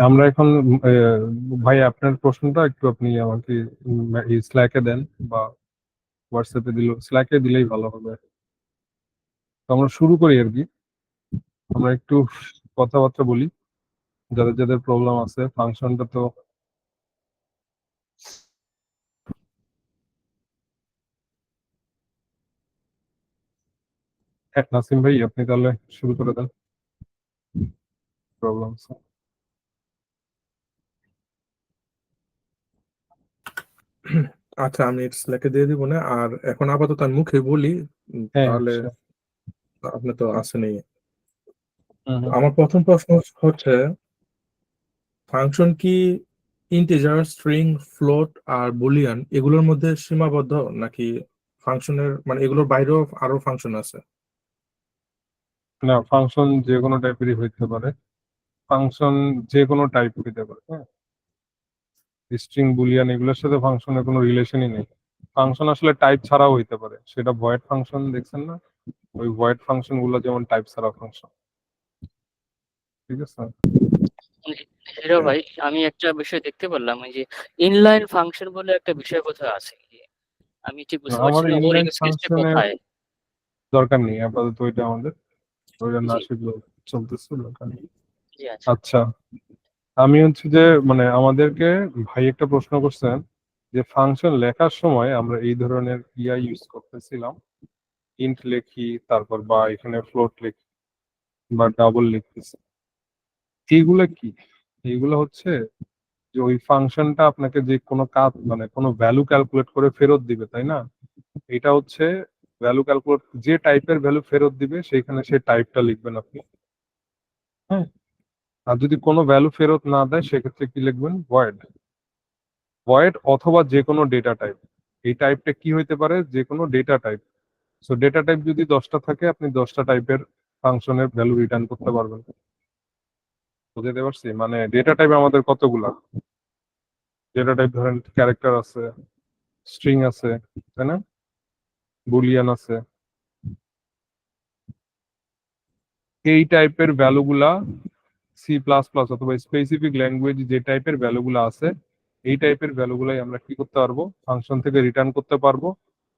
আমরা এখন ভাই আপনার প্রশ্নটা একটু আপনি আমাকে স্ল্যাকে দেন বা হোয়াটসঅ্যাপে স্ল্যাকে দিলেই ভালো হবে। তো আমরা শুরু করি আর কি। আমরা একটু কথাবার্তা বলি, যাদের যাদের প্রবলেম আছে। ফাংশনটা তো নাসিম ভাই আপনি তাহলে শুরু করে দেন। প্রবলেম আচ্ছা, আমি স্ল্যাকে দিয়ে দিব না, আর এখন আপাতত আমি মুখে বলি। হ্যাঁ তাহলে sure. আপনি তো আসেনই। হুম, হুম। আমার প্রথম প্রশ্ন হচ্ছে, ফাংশন কি ইন্টিজার, স্ট্রিং, ফ্লোট আর বুলিয়ান এগুলোর মধ্যে সীমাবদ্ধ, নাকি ফাংশনের মানে এগুলোর বাইরেও আরো ফাংশন আছে? না, ফাংশন যে কোনো টাইপেরই হইতে পারে। ফাংশন যে কোনো টাইপ হইতে পারে, হ্যাঁ। স্ট্রিং বুলিয়ান এগুলোর সাথে ফাংশনের কোনো রিলেশনই নেই। ফাংশন আসলে টাইপ ছাড়াও হইতে পারে, সেটা ভয়েড ফাংশন দেখছেন না, ওই ভয়েড ফাংশন গুলো যেমন টাইপ ছাড়া ফাংশন। ঠিক আছে। হিরো ভাই, আমি একটা বিষয় দেখতে পারলাম, ওই যে ইনলাইন ফাংশন বলে একটা বিষয় কোথায় আছে, আমি ঠিক বুঝতে পারছি আমার না ওর ইনলাইন ইউজ ফাংশনের কোথায়। দরকার নেই আপাতত, ওইটা আমাদের ওইটা না জি শিখলেও চলতেছে, দরকার নেই। জি আচ্ছা। আচ্ছা, আমি হচ্ছে যে মানে আমাদেরকে ভাই একটা প্রশ্ন করছেন যে ফাংশন লেখার সময় আমরা এই ধরনের ইয়া ইউজ করতেছিলাম, ইন্ট লিখি, তারপর বা এখানে ফ্লোট লিখি বা ডাবল লিখতেছি। এইগুলা কি? এইগুলো হচ্ছে যে ওই ফাংশনটা আপনাকে যে কোনো কাজ মানে কোনো ভ্যালু ক্যালকুলেট করে ফেরত দিবে, তাই না? এটা হচ্ছে ভ্যালু ক্যালকুলেট, যে টাইপের ভ্যালু ফেরত দিবে সেইখানে সেই টাইপটা লিখবেন আপনি, হ্যাঁ। আর যদি কোনো ভ্যালু ফেরত না দেয় সেক্ষেত্রে কি লিখবেন? ভয়েড। ভয়েড অথবা যে কোনো ডেটা টাইপ। এই টাইপটা কি হইতে পারে? যে কোনো data type. So data type যদি 10টা থাকে, আপনি 10টা টাইপের ফাংশনের ভ্যালু রিটার্ন করতে পারবেন। বুঝতে পারছি? মানে ডেটা টাইপ আমাদের কতগুলা ডেটা টাইপ, ধরেন ক্যারেক্টার আছে, স্ট্রিং আছে, তাই না, বুলিয়ান আছে। এই টাইপের ভ্যালুগুলা সি প্লাস প্লাস অথবা স্পেসিফিক ল্যাঙ্গুয়েজ যে টাইপের ভ্যালুগুলো আছে, এই টাইপের ভ্যালুগুলাই আমরা কি করতে পারবো? ফাংশন থেকে রিটার্ন করতে পারবো।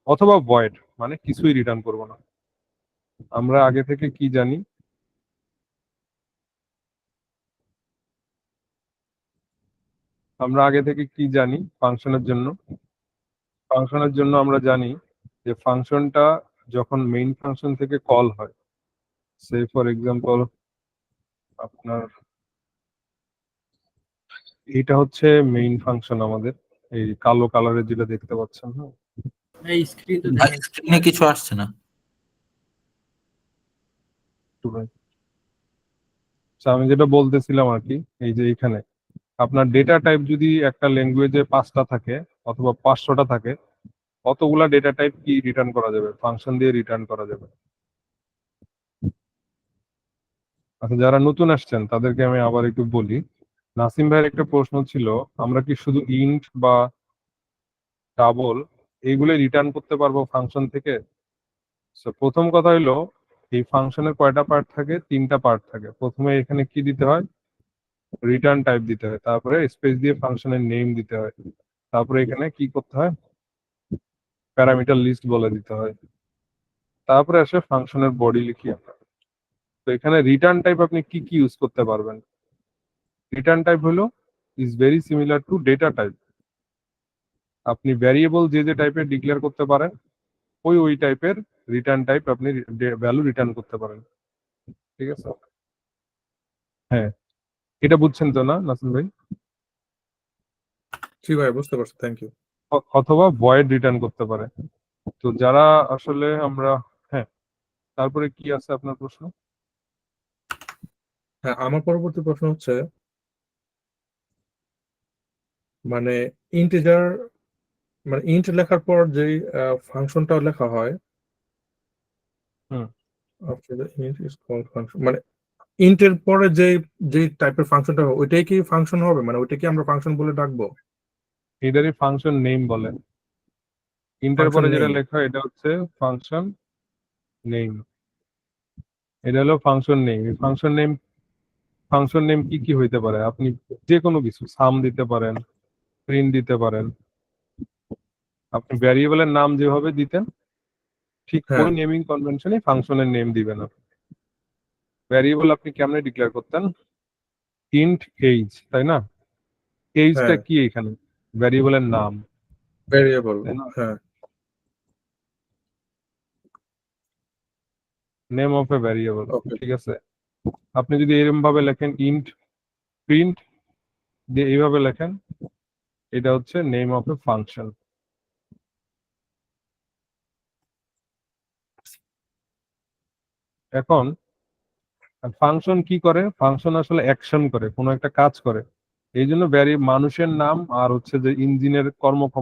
অথবা ভয়েড, মানে কিছুই রিটার্ন করবো না। আমরা আগে থেকে কি জানি? আমরা আগে থেকে কি জানি ফাংশনের জন্য? ফাংশনের জন্য আমরা জানি যে ফাংশনটা যখন মেইন ফাংশন থেকে কল হয়, সে ফর এক্সাম্পল আপনার এটা হচ্ছে মেইন ফাংশন আমাদের, এই কালো কালারের যেটা দেখতে পাচ্ছেন, হ্যাঁ। এই স্ক্রিন তো ভাই দেখা স্ক্রিনে কিছু আসছে না। একটু ভাই। আচ্ছা, আমি যেটা বলতেছিলাম আর কি, এই যে এখানে আপনার ডেটা টাইপ যদি একটা ল্যাঙ্গুয়েজে 5টা থাকে অথবা 500টা থাকে, কতগুলা ডেটা টাইপ কি রিটার্ন করা যাবে? ফাংশন দিয়ে রিটার্ন করা যাবে। আচ্ছা, যারা নতুন আসছেন তাদেরকে আমি আবার একটু বলি। নাসিম ভাইয়ের একটা প্রশ্ন ছিল, আমরা কি শুধু ইন্ট বা ডাবল এইগুলো রিটার্ন করতে পারবো ফাংশন থেকে? So, প্রথম কথা হলো, এই ফাংশনের কয়টা পার্ট থাকে? 3টা পার্ট থাকে। প্রথমে এখানে কি দিতে হয়? রিটার্ন টাইপ দিতে হয়, তারপরে স্পেস দিয়ে ফাংশনের নেম দিতে হয়, তারপরে এখানে কি করতে হয়? প্যারামিটার লিস্ট বলে দিতে হয়, তারপরে আসে ফাংশনের বডি লিখি আমরা। তো এখানে রিটার্ন টাইপ আপনি কি কি ইউজ করতে পারবেন? রিটার্ন টাইপ হলো is very similar to data type. আপনি ভ্যারিয়েবল যে যে টাইপের ডিক্লেয়ার করতে পারেন, ওই টাইপের রিটার্ন টাইপ আপনি ভ্যালু রিটার্ন করতে পারেন। ঠিক আছে? হ্যাঁ, এটা বুঝছেন তো না নাসিম ভাই? জি ভাই, বুঝতে পারছি, থ্যাংক ইউ। অথবা ভয়েড রিটার্ন করতে পারে। তো যারা আসলে আমরা, হ্যাঁ, তারপরে কি আছে আপনার প্রশ্ন? হ্যাঁ, আমার পরবর্তী প্রশ্ন হচ্ছে, মানে ইন্টিজার মানে ইন্ট লেখার পর যেই ফাংশনটা লেখা হয়, হুম। after the int is called function, মানে ইন্টের পরে যে যে টাইপের ফাংশনটা হবে ওইটাই কি ফাংশন হবে, মানে ওইটা কি আমরা ফাংশন বলে ডাকবো? এটারই ফাংশন নেম বলে। ইন্টার ফাংশন পরে যেটা নেম। লেখা হয় এটা হচ্ছে ফাংশন নেম। এটা হলো ফাংশন নেম। ফাংশন নেম কি কি হইতে পারে? আপনি যে কোনো কিছু সাম দিতে পারেন, প্রিন্ট দিতে পারেন। আপনি ভ্যারিয়েবলের নাম যেভাবে দিতেন ঠিক হ্যাঁ ওই নেমিং কনভেনশনে ফাংশনের নেম দিবেন আপনি। ভ্যারিয়েবল আপনি কেমনে ডিক্লেয়ার করতেন? ইন্ট এইজ, তাই না? এইজটা হ্যাঁ কি এখানে? ভ্যারিয়েবলের নাম, ভেরিয়েবল। তাই না? হ্যাঁ নেম অফ এ ভ্যারিয়েবল, ওকে। ঠিক আছে। আপনি যদি এরকম ভাবে লেখেন ইন্ট প্রিন্ট দিয়ে এইভাবে লেখেন, এটা হচ্ছে নেম অফ এ ফাংশন। এখন ফাংশন কি করে? ফাংশন আসলে অ্যাকশন করে, কোনো একটা কাজ করে। এই জন্য মানুষের নাম আর হচ্ছে যে ইঞ্জিনের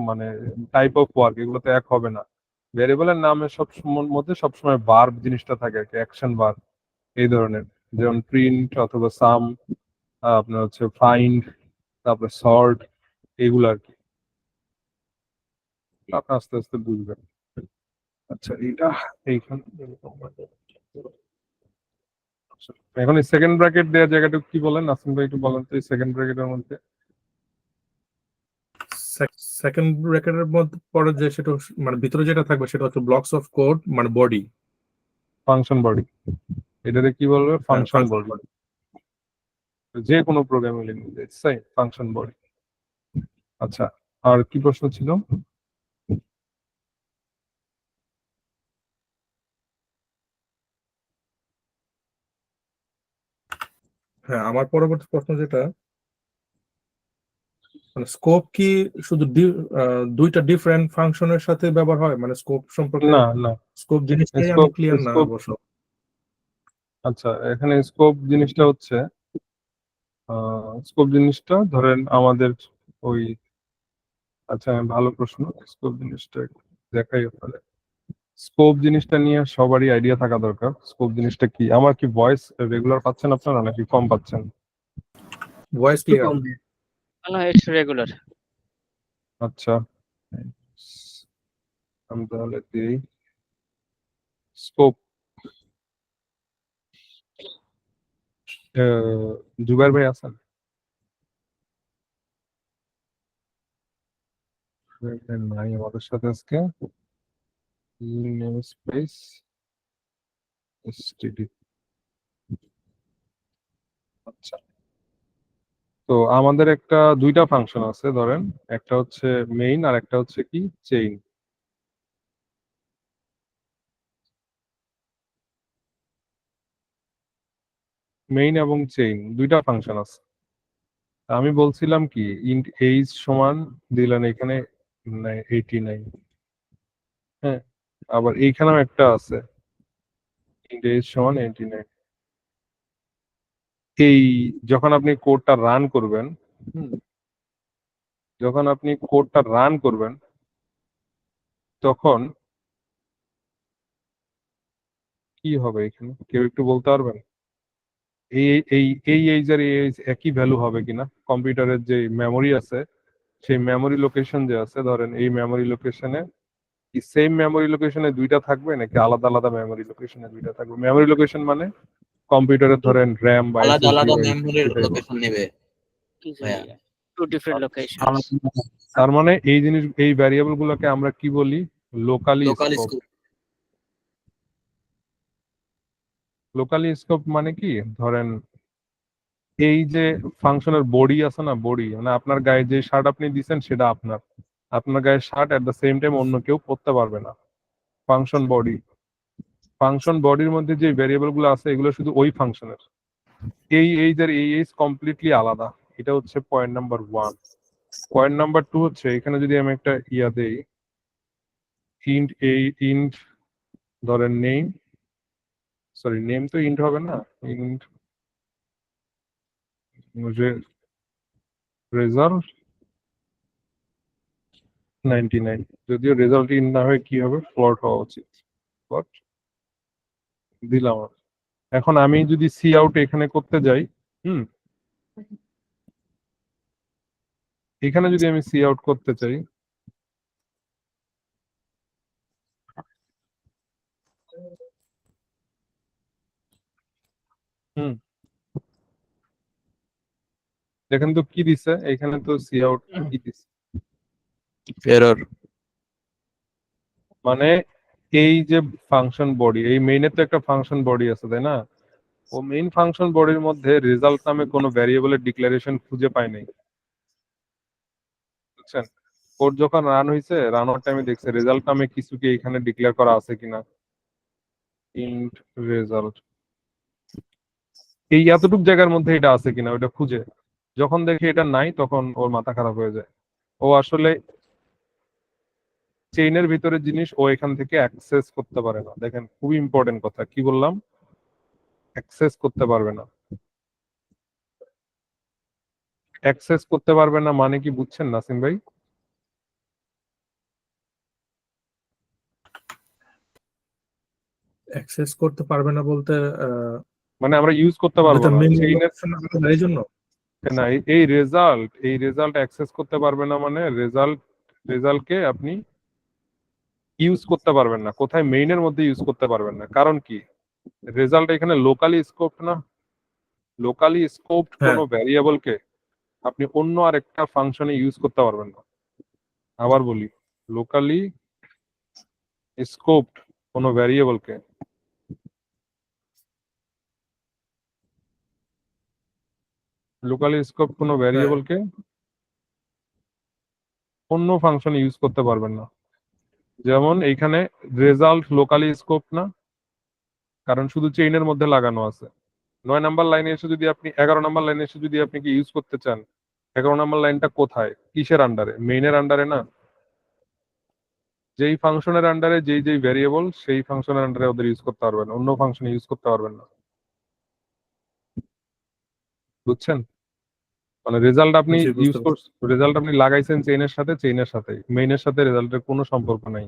মানে টাইপ অফ ওয়ার্ক, এগুলো তো এক হবে না। ভ্যারিয়েবলের নামের মধ্যে সবসময় ভার্ব জিনিসটা থাকে আর কি, অ্যাকশন ভার্ব এই ধরনের। যেমন প্রিন্ট অথবা সাম, আপনার হচ্ছে ফাইন্ড, তারপরে সর্ট, এগুলো আর কি। আপনি আস্তে আস্তে বুঝবেন। আচ্ছা, এইটা এইখানে এখন এই সেকেন্ড ব্র্যাকেট দেওয়ার জায়গাটা কি বলেন আসিম ভাই, একটু বলেন তো এই সেকেন্ড ব্র্যাকেটের মধ্যে। সেকেন্ড ব্র্যাকেটের মধ্যে পরে যে সেটা মানে ভিতরে যেটা থাকবে সেটা হচ্ছে ব্লকস অফ কোড, মানে বডি। ফাংশন বডি, এটাতে কি বলবে? হ্যাঁ ফাংশন ফাংশন বডি। বডি। যে কোনো programming language same function body. আচ্ছা, আর কি প্রশ্ন ছিল? হ্যাঁ আমার পরবর্তী প্রশ্ন যেটা, মানে স্কোপ কি শুধু দুইটা ডিফারেন্ট ফাংশনের সাথে ব্যবহার হয়, মানে স্কোপ সম্পর্কে? না না, স্কোপ জিনিসটাই আমি স্কোপ ক্লিয়ার না স্কোপ অবশ্য। আচ্ছা, এখানে স্কোপ জিনিসটা হচ্ছে স্কোপ জিনিসটা ধরেন আমাদের ওই, আচ্ছা ভালো প্রশ্ন। স্কোপ জিনিসটা একটু দেখাই আপনাদের। স্কোপ জিনিসটা নিয়ে সবারই আইডিয়া থাকা দরকার। স্কোপ জিনিসটা কি? আমার কি ভয়েস রেগুলার পাচ্ছেন আপনারা নাকি কম পাচ্ছেন? ভয়েস একটু ক্লিয়ার। কম। না, ইটস রেগুলার। আচ্ছা, আমি তাহলে দিই স্কোপ। জুবাইর ভাই আছেন? জুবাইর ভাই নাই আমাদের সাথে আজকে। Name space STD. আচ্ছা, তো আমাদের দুইটা ফাংশন আছে ধরেন, একটা হচ্ছে মেইন আর একটা হচ্ছে কি চেইন। মেইন এবং চেইন দুইটা ফাংশন আছে। আমি বলছিলাম কি ইন্ট এইজ সমান দিলেন এখানে 89। হ্যাঁ, আবার এইখানেও একটা আছে ইন্ট এইজ সমান 89। এই যখন আপনি কোডটা রান করবেন, হুম, যখন আপনি কোডটা রান করবেন তখন কি হবে এখানে কেউ একটু বলতে পারবেন? এই এই এই এইজ আর এই এইজ একই ভ্যালু হবে কিনা? কম্পিউটারের যে মেমোরি আছে সেই মেমোরি লোকেশন যে আছে, ধরেন এই মেমোরি লোকেশনে কি সেম মেমোরি লোকেশনে দুইটা থাকবে নাকি আলাদা আলাদা মেমোরি লোকেশনে দুইটা থাকবে? মেমোরি লোকেশন মানে কম্পিউটারের ধরেন র্যাম বা আলাদা এসএসডি আলাদা বা মেমোরির এটাই বলে। লোকেশন নেবে জি, ভাইয়া। Two different locations. তার মানে এই ভ্যারিয়েবল গুলোকে আমরা কি বলি? Locally local scope. Scope. Locally scope মানে কি, ধরেন এই যে ফাংশনের বডি আছে না, বডি মানে আপনার গায়ে যে শার্ট আপনি দিচ্ছেন সেটা আপনার, আপনার গায়ে shirt at the same time অন্য কেউ পরতে পারবে না। ফাংশন বডি, ফাংশন বডির মধ্যে যে ভ্যারিয়েবল গুলো আছে এগুলো শুধু ওই ফাংশনের। এই এইজ আর এই এইজ কমপ্লিটলি আলাদা। এটা হচ্ছে পয়েন্ট নাম্বার 1। পয়েন্ট নাম্বার 2 হচ্ছে এখানে যদি আমি একটা ইয়া দেই, ইন্ট ধরেন নেম, সরি নেম তো ইন্ট হবে না, ইন্ট রেজাল্ট 99। যদিও রেজাল্ট ইন না হয়ে কি হবে, ফ্লট হওয়া উচিত। ফ্লট দিলাম আমি। এখন আমি যদি সি আউট এখানে করতে যাই, হুম, এখানে যদি আমি সি আউট করতে চাই, হুম, দেখেন তো কি দিছে এখানে, তো সি আউট কি দিছে, এরর। মানে এই যে ফাংশন বডি, এই মেইনের তো একটা ফাংশন বডি আছে তাই না? ও মেইন ফাংশন বডির মধ্যে রেজাল্ট নামে কোনো ভ্যারিয়েবলের ডিক্লারেশন খুঁজে পায় নাই, বুঝছেন? কোড যখন রান হয়েছে, রান হওয়ার টাইমে দেখছে রেজাল্ট নামে কিছু কি এখানে ডিক্লেয়ার করা আছে কিনা, ইন্ট রেজাল্ট, এই এতটুক জায়গার মধ্যে এটা আছে কিনা ওটা খুঁজে, যখন দেখে এটা নাই তখন ওর মাথা খারাপ হয়ে যায়। ও আসলে চেইনের ভিতরের জিনিস ও এখান থেকে অ্যাক্সেস করতে পারে না। দেখেন খুবই ইম্পর্টেন্ট কথা, কি বললাম? অ্যাক্সেস করতে পারবে না। অ্যাক্সেস করতে পারবে না মানে কি বুঝছেন নাসিম ভাই? অ্যাক্সেস করতে পারবে না বলতে মানে আমরা ইউজ করতে পারবো যেটা না মেইন চেইনের, অপশন আলাদা এই জন্য। না এই রেজাল্ট অ্যাক্সেস করতে পারবে না মানে রেজাল্টকে আপনি ইউজ করতে পারবেন না, কোথায় মেইনের মধ্যে ইউজ করতে পারবেন না। কারণ কি, রেজাল্ট এখানে লোকালি স্কোপড না। লোকালি স্কোপড হ্যাঁ, কোনো ভ্যারিয়েবলকে আপনি অন্য আরেকটা ফাংশনে ইউজ করতে পারবেন না। আবার বলি, লোকালি স্কোপড কোনো ভ্যারিয়েবলকে কোনো হ্যাঁ, ভ্যারিয়েবলকে অন্য ফাংশনে ইউজ করতে পারবেন না। যেমন এইখানে রেজাল্ট লোকালি স্কোপ না, কারণ শুধু চেইনের মধ্যে লাগানো আছে। 9 নাম্বার লাইনে এসে যদি আপনি 11 নাম্বার লাইনে এসে যদি আপনি কি ইউজ করতে চান, 11 নাম্বার লাইনটা কোথায়, কিসের আন্ডারে? মেইনের আন্ডারে না। যেই ফাংশনের আন্ডারে যেই যেই ভ্যারিয়েবল, সেই ফাংশনের আন্ডারে ওদের ইউজ করতে পারবেন, অন্য ফাংশনে ইউজ করতে পারবেন না, বুঝছেন? মানে রেজাল্ট আপনি জি বুঝতে ইউজ পারছি। করছেন, রেজাল্ট আপনি লাগাইছেন চেইনের সাথে, মেইনের সাথে রেজাল্টের কোনো সম্পর্ক নাই।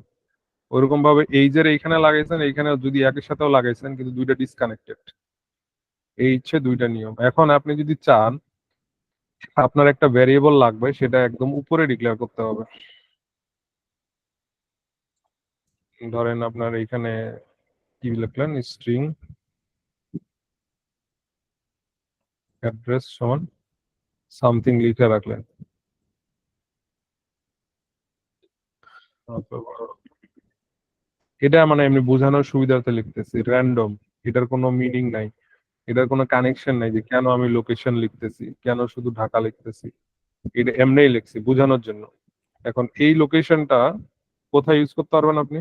ওইরকম ভাবে এই যে এইখানে লাগাইছেন, এইখানে যদি একই সাথেও লাগাইছেন কিন্তু দুইটা ডিসকানেক্টেড। এই হচ্ছে দুইটা নিয়ম। এখন আপনি যদি চান আপনার একটা ভ্যারিয়েবল লাগবে, সেটা একদম উপরে ডিক্লেয়ার করতে হবে। ধরেন আপনার এইখানে কি লিখলেন, স্ট্রিং অ্যাড্রেস সমান সামথিং লিখে রাখলেন। এটা মানে এমনি বোঝানোর সুবিধার্থে লিখতেছি, র্যান্ডম, এটার কোনো মিনিং নাই, এটার কোনো কানেকশন নাই যে কেন আমি লোকেশন লিখতেছি, কেন শুধু ঢাকা লিখতেছি। এটা এমনিই লিখছি বোঝানোর জন্য। এখন এই লোকেশনটা কোথায় ইউজ করতে পারবেন আপনি?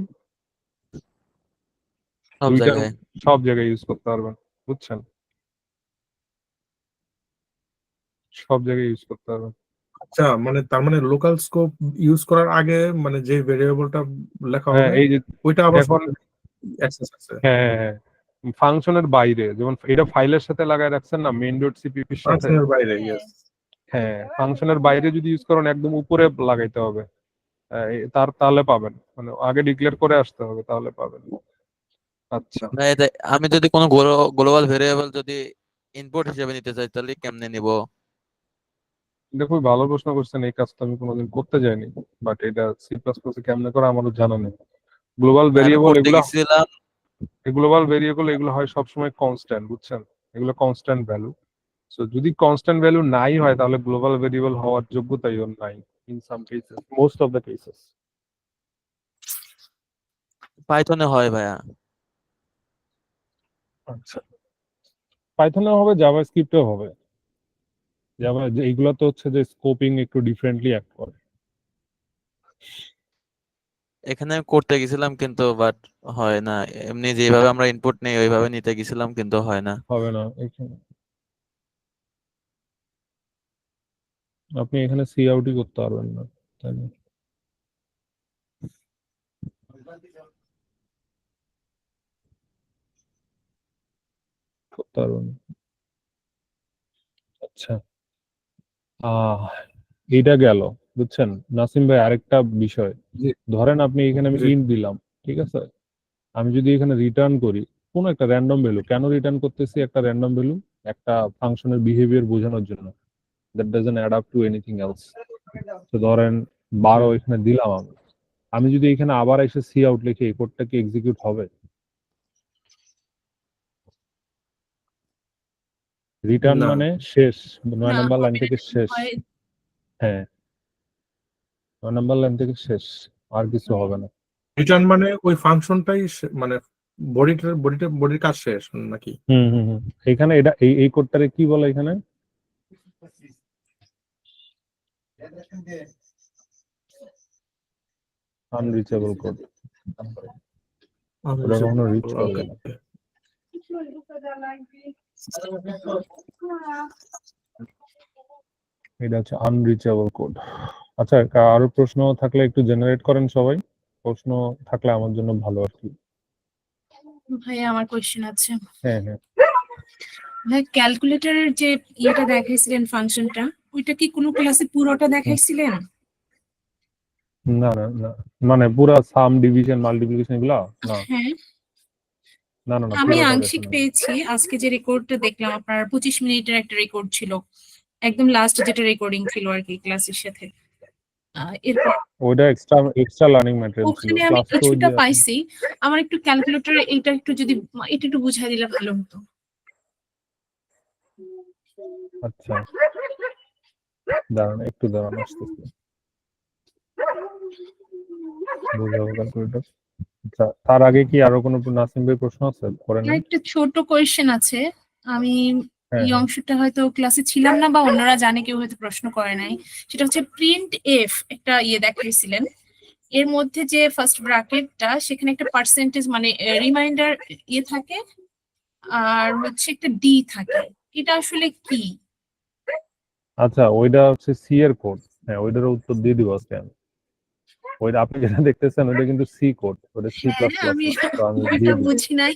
সব দুইটার, জায়গায়। সব জায়গায় ইউজ করতে পারবেন, বুঝছেন? সব জায়গায় ইউজ করতে পারবেন। আচ্ছা, মানে তার মানে লোকাল স্কোপ ইউজ করার আগে মানে যে ভেরিয়েবলটা লেখা হ্যাঁ হবে এই যে ওইটা আবার এখন, অ্যাক্সেস আছে হ্যাঁ হ্যাঁ হ্যাঁ, ফাংশনের বাইরে, যেমন এটা ফাইলের সাথে লাগায় রাখছেন না মেইন ডট সিপিপির সাথে, ফাংশনের বাইরে। ইয়েস, হ্যাঁ ফাংশনের বাইরে যদি ইউজ করেন একদম উপরে লাগাইতে হবে। তাহলে পাবেন, মানে আগে ডিক্লেয়ার করে আসতে হবে তাহলে পাবেন। আচ্ছা, না, এটা আমি যদি কোনো গ্লোবাল ভেরিয়েবল যদি ইনপুট হিসেবে নিতে চাই তাহলে কেমনে নিব? এটা খুবই ভালো প্রশ্ন করছেন, এই কাজটা আমি কোনোদিন করতে যাইনি, বাট এটা সি প্লাস প্লাসে কেমনে করে আমারও জানা নেই। গ্লোবাল না, আমি ভেরিয়েবল করতে এগুলা, গেছিলাম। এগুলো হয় সবসময় কনস্ট্যান্ট, বুঝছেন? এগুলো কনস্ট্যান্ট ভ্যালু। সো যদি কনস্ট্যান্ট ভ্যালু নাই হয় তাহলে গ্লোবাল ভেরিয়েবল হওয়ার যোগ্যতাই ওর নাই, in some cases, most of the cases. পাইথনে হয় ভাইয়া। আচ্ছা, পাইথনেও হবে, জাভাস্ক্রিপ্টেও হবে। জাভা এইগুলো তো হচ্ছে যে স্কোপিং একটু ডিফারেন্টলি অ্যাক্ট করে। এখানে আমি করতে গেছিলাম কিন্তু বাট হয় না। এমনি যেভাবে আমরা ইনপুট নেই ওইভাবে নিতে গেছিলাম কিন্তু হয় না। হবে না এখানে, আপনি এখানে সি আউটই করতে পারবেন না, তাই না? করতে পারবেন না। আচ্ছা, আহ এইটা গেল, বুঝছেন নাসিম ভাই? আরেকটা বিষয়, জি ধরেন আপনি এখানে আমি জি। ইন্ট দিলাম, ঠিক আছে? আমি যদি এখানে রিটার্ন করি কোন একটা র্যান্ডম ভ্যালু, কেন রিটার্ন করতেছি একটা র্যান্ডম ভ্যালু? একটা ফাংশনের বিহেভিয়ার বোঝানোর জন্য, that doesn't add up to anything else. তো ধরেন 12 হুম। এখানে দিলাম আমি, আমি যদি এখানে আবার এসে সি আউট লিখে এই কোডটা কি এক্সিকিউট হবে? রিটার্ন না মানে শেষ, 9 না নাম্বার লাইন হবে না থেকে যদি শেষ। হয়। হ্যাঁ, 9 নাম্বার লাইন থেকে শেষ, আর কিছু হবে না। রিটার্ন মানে ওই ফাংশনটাই মানে বডির কাজ শেষ নাকি? হুম হুম হুম। এখানে এটা এই কোডটারে কি বলে এখানে? Unreachable code. ওটা কখনো রিচ করবে ওকে। না। এটা হচ্ছে আনরিচেবল কোড। আচ্ছা, আরো প্রশ্ন থাকলে একটু জেনারেট করেন সবাই, প্রশ্ন থাকলে আমার জন্য ভালো আর কি। ভাইয়া আমার কোয়েশ্চেন আছে। হ্যাঁ হ্যাঁ। ভাই ক্যালকুলেটরের যে ইয়েটা দেখাইছিলেন ফাংশনটা, ওইটা কি কোনো ক্লাসে পুরোটা দেখাইছিলেন? না না না, মানে পুরা সাম ডিভিশন মাল্টিপ্লিকেশন এগুলা না হ্যাঁ, না না না, আমি পুরোটা আংশিক দেখানো। পেয়েছি। আজকে যে রেকর্ডটা দেখলাম আপনার 25 মিনিটের একটা রেকর্ড ছিল, একদম লাস্ট যেটা রেকর্ডিং ছিল আর কি ক্লাসের সাথে। এরপর ওইটা এক্সট্রা লার্নিং ম্যাটেরিয়াল ছিল, ওখানে আমি ক্লাস তো ওই কিছুটা যে পাইছি। আমার একটু ক্যালকুলেটরে এটা একটু বুঝাই দিলে ভালো হতো। আচ্ছা দাঁড়ান, একটু দাঁড়ান, আসতেছি, বুঝাবো ক্যালকুলেটর। আচ্ছা, তার আগে কি আরো কোনো নাসিম ভাই প্রশ্ন আছে করেন? আমার একটা ছোট কোয়েশ্চেন আছে। আমি হ্যাঁ এই হ্যাঁ অংশটা হয়তো ক্লাসে ছিলাম না বা অন্যরা জানে, কেউ হয়তো প্রশ্ন করে নাই। সেটা হচ্ছে প্রিন্ট এফ একটা দেখাইছিলেন, এর মধ্যে যে ফার্স্ট ব্র্যাকেটটা সেখানে একটা পার্সেন্টেজ মানে রিমাইন্ডার থাকে, আর হচ্ছে একটা ডি থাকে। এটা আসলে কি? আচ্ছা, ওইটা হচ্ছে সি এর কোড। হ্যাঁ, ওইটার উত্তর দিয়ে দিব আজকে আমি। ওইটা আপনি যেটা দেখতেছেন ওইটা কিন্তু সি কোড, ওটা সি প্লাস হ্যাঁ, প্লাস আমি না, তো আমি ওইটা দিয়ে দিব। বুঝি নাই।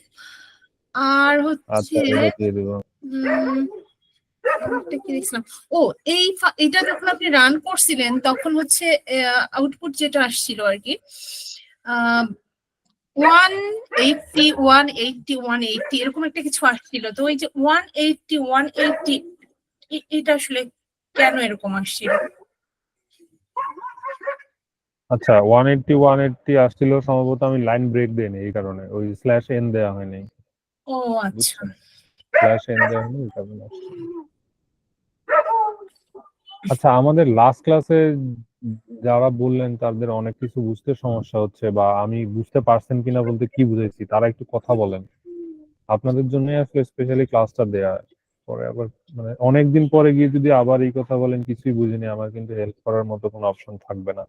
আর হচ্ছে আচ্ছা, ওটা দিয়ে দিব। উম, আরেকটা কি দেখছিলাম, ও এটা যখন আপনি রান করছিলেন তখন হচ্ছে আউটপুট যেটা আসছিল আর কি 180 180 180 এরকম একটা কিছু আসছিল। তো ওই যে 180 180 এটা আসলে কেন এরকম আসছিল? আচ্ছা, 180 আসছিল সম্ভবত, আমি লাইন ব্রেক দেইনি এই কারণে, ওই স্ল্যাশ এন দেওয়া হয়নি, ও আচ্ছা। বুঝছেন? স্ল্যাশ এন দেওয়া হয়নি এই কারণে আসছে। আচ্ছা, আমাদের লাস্ট ক্লাসে যারা বললেন তাদের অনেক কিছু বুঝতে সমস্যা হচ্ছে, বা আমি বুঝতে পারছেন কিনা বলতে কি বুঝাইছি তারা একটু কথা বলেন। আপনাদের জন্য আসলে স্পেশালি ক্লাসটা দেয়া। পরে আবার মানে অনেকদিন পরে গিয়ে যদি আবার এই কথা বলেন কিছুই বুঝিনি, আমার কিন্তু হেল্প করার মতো কোনো অপশন থাকবে না।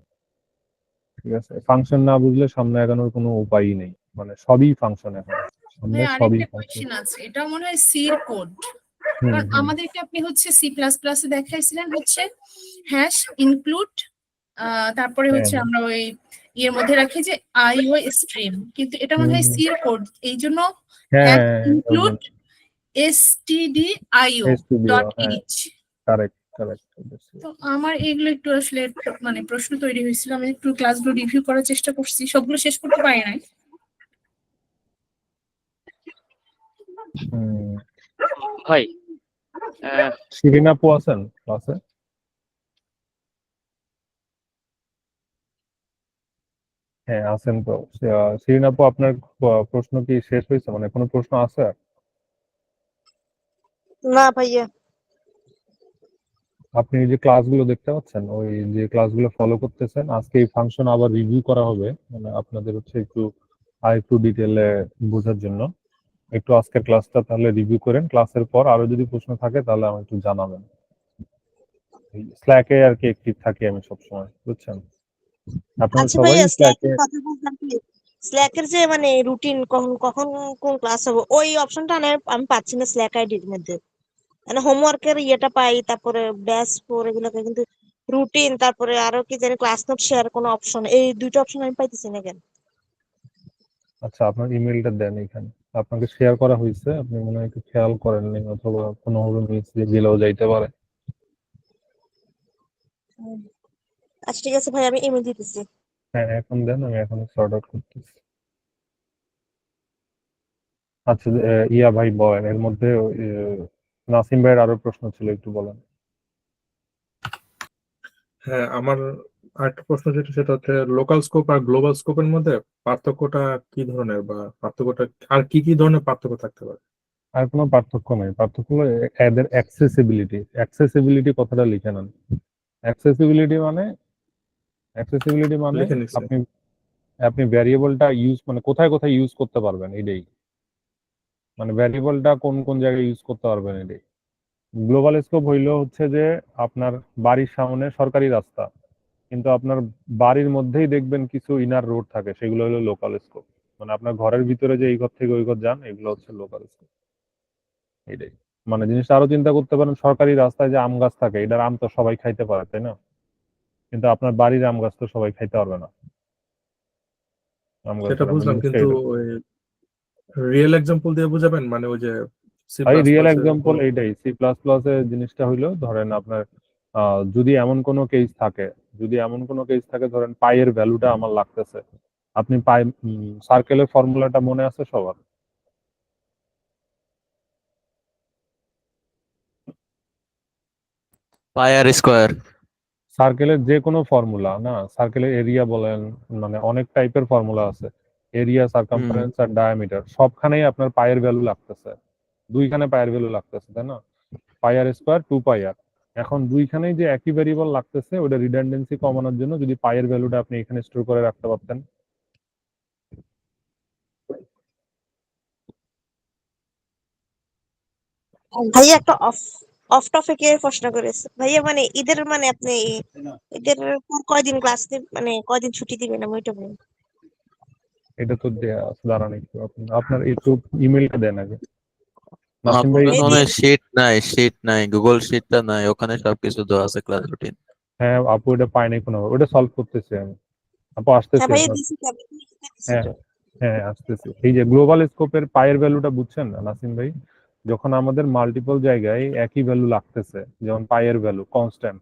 ঠিক আছে, ফাংশন না বুঝলে সামনে আগানোর কোনো উপায়ই নেই, মানে সবই ফাংশন এখন, সামনে ভাই সবই আরেকটা ফাংশন। কোয়েশ্চেন আছে, এটা মনে হয় সি এর কোড। হুম কারণ হুম আমাদেরকে আপনি হচ্ছে সি প্লাস প্লাসে দেখাইছিলেন হচ্ছে হ্যাশ ইনক্লুড, তারপরে হ্যাঁ হচ্ছে হ্যাঁ আমরা ওই ইয়ের মধ্যে রাখি যে আইও স্ট্রিম, কিন্তু এটা মনে হুম হয় হুম। সি এর কোড। এই জন্য হ্যাঁ হ্যাশ হ্যাঁ হ্যাঁ, ওই ইনক্লুড জন্য stdio স্টুডিও, ডট হ্যাঁ, এইচ। Correct correct. তো আমার এগুলো একটু আসলে মানে প্রশ্ন তৈরি হয়েছিল। আমি একটু ক্লাসগুলো রিভিউ করার চেষ্টা করছি, সবগুলো শেষ করতে পারি নাই। হুম। ভাই শিরিন আপু আছেন ক্লাসে? হ্যাঁ আছেন তো। শিরিন আপু, আপনার প্রশ্ন কি শেষ হয়েছে, মানে কোনো প্রশ্ন আছে? না ভাইয়া। আপনি যে ক্লাসগুলো দেখতে পাচ্ছেন, ওই যে ক্লাসগুলো ফলো করতেছেন, আজকে এই ফাংশন আবার রিভিউ করা হবে, মানে আপনাদের হচ্ছে একটু আর একটু ডিটেলে বোঝার জন্য। একটু আজকের ক্লাসটা তাহলে রিভিউ করেন, ক্লাসের পর আরো যদি প্রশ্ন থাকে তাহলে আমাকে একটু জানাবেন। স্ল্যাকে আর কি অ্যাক্টিভ থাকি আমি সবসময়, বুঝছেন? আপনারা আচ্ছা সবাই ভাইয়া, স্ল্যাকে। স্ল্যাকের কথা বলতাম কি, স্ল্যাকের যে মানে রুটিন কখন কখন কোন ক্লাস হবে ওই অপশনটা আমি পাচ্ছি না স্ল্যাক আইডির মধ্যে। মানে হোমওয়ার্কের ইয়েটা পাই, তারপরে ব্যাচ ফোর এগুলোকে, কিন্তু রুটিন তারপরে আরো কি জানি ক্লাস নোট শেয়ার কোনো অপশন, এই দুইটা অপশন আমি পাইতেছি না কেন? আচ্ছা, আপনার ইমেলটা দেন এখানে, আপনাকে শেয়ার করা হয়েছে, আপনি মনে হয় একটু খেয়াল করেননি, অথবা কোনোভাবে মিস গেলেও যাইতে পারে। আচ্ছা ঠিক আছে ভাই, আমি ইমেল দিতেছি। হ্যাঁ এখন দেন, আমি এখন সর্ট আউট করতেছি। আচ্ছা, ইয়া ভাই বলেন, এর মধ্যে নাসিম ভাইয়ের আরো প্রশ্ন ছিল, একটু বলেন। হ্যাঁ, আমার আরেকটা প্রশ্ন যেটা সেটা হচ্ছে লোকাল স্কোপ আর গ্লোবাল স্কোপের মধ্যে পার্থক্যটা কি ধরনের, বা পার্থক্যটা আর কি কি ধরনের পার্থক্য থাকতে পারে? আর কোনো পার্থক্য নেই, পার্থক্য হলো এদের অ্যাক্সেসিবিলিটি কথাটা লিখে নেন। অ্যাক্সেসিবিলিটি মানে লিখে নিচ্ছি। আপনি আপনি ভ্যারিয়েবলটা ইউজ মানে কোথায় কোথায় ইউজ করতে পারবেন এটাই, মানে ভ্যারিয়েবলটা কোন কোন জায়গায় ইউজ করতে পারবেন এটাই। গ্লোবাল স্কোপ হইলো হচ্ছে যে আপনার বাড়ির সামনে সরকারি রাস্তা, কিন্তু আপনার বাড়ির মধ্যেই দেখবেন কিছু ইনার রোড থাকে, সেগুলো হলো লোকাল স্কোপ। মানে আপনার ঘরের ভিতরে যে এই ঘর থেকে ওই ঘর যান, এগুলো হচ্ছে লোকাল স্কোপ। এটাই মানে জিনিসটা আরো চিন্তা করতে পারেন, সরকারি রাস্তায় যে আম গাছ থাকে, এটার আম তো সবাই খাইতে পারে, তাই না? কিন্তু আপনার বাড়ির আম গাছ তো সবাই খাইতে পারবে না, আম সেটা গাছের বুঝলাম, জিনিসটা কিন্তু এটা। ওই রিয়েল এক্সাম্পল দিয়ে বুঝাবেন, মানে ওই যে সি এই প্লাস রিয়েল প্লাস এর এক্সাম্পল কোনো। এইটাই, C++ এর জিনিসটা হইলো ধরেন আপনার যদি এমন কোনো কেস থাকে, ধরেন পাইয়ের ভ্যালুটা আমার লাগতেছে, আপনি পাই সার্কেলের ফর্মুলাটা মনে আছে সবার? পাই আর স্কোয়ার। সার্কেলের যে কোনো ফর্মুলা না, সার্কেলের এরিয়া বলেন, মানে অনেক টাইপের ফর্মুলা আছে, এরিয়া, হুম। সার্কামফারেন্স আর ডায়ামিটার, সবখানেই আপনার পায়ের ভ্যালু লাগতেছে, দুইখানে পায়ের ভ্যালু লাগতেছে, তাই না? পাই আর স্কোয়ার 2 পাই আর। এখন দুইখানেই যে একই ভেরিয়েবল লাগতেছে, ওটা রিডান্ডেন্সি কমানোর জন্য যদি পায়ের ভ্যালুটা আপনি এখানে স্টোর করে রাখতে পারতেন। ভাইয়া একটা অফ অফ টপিকে প্রশ্ন করেছে ভাইয়া, মানে ঈদের মানে আপনি ঈদের পর কয়দিন ক্লাস মানে কয়দিন ছুটি দিবেন, আমি ওইটা বলুন। এটা তো দেয়া আছে, দাঁড়ান একটু, আপনার একটু ইমেলটা দেন আগে, নাসিম আপনার ভাই। কাছে এই মনে দিয়ে হয় শিট নাই, গুগল শিটটা নাই, ওখানে সবকিছু দেওয়া আছে ক্লাস রুটিন। হ্যাঁ আপু, এটা পাই নাই কোনো, ওটা সলভ করতেছি আমি। আপু হ্যাঁ আসতেছি ভাইয়া আপনার। দিছি তো, আমি লিখে দিছি হ্যাঁ তো। হ্যাঁ আসতেছি। এই যে গ্লোবাল স্কোপের পায়ের ভ্যালুটা বুঝছেন না নাসিম ভাই? যখন আমাদের মাল্টিপল জায়গায় একই ভ্যালু লাগতেছে, যেমন পায়ের ভ্যালু কনস্ট্যান্ট,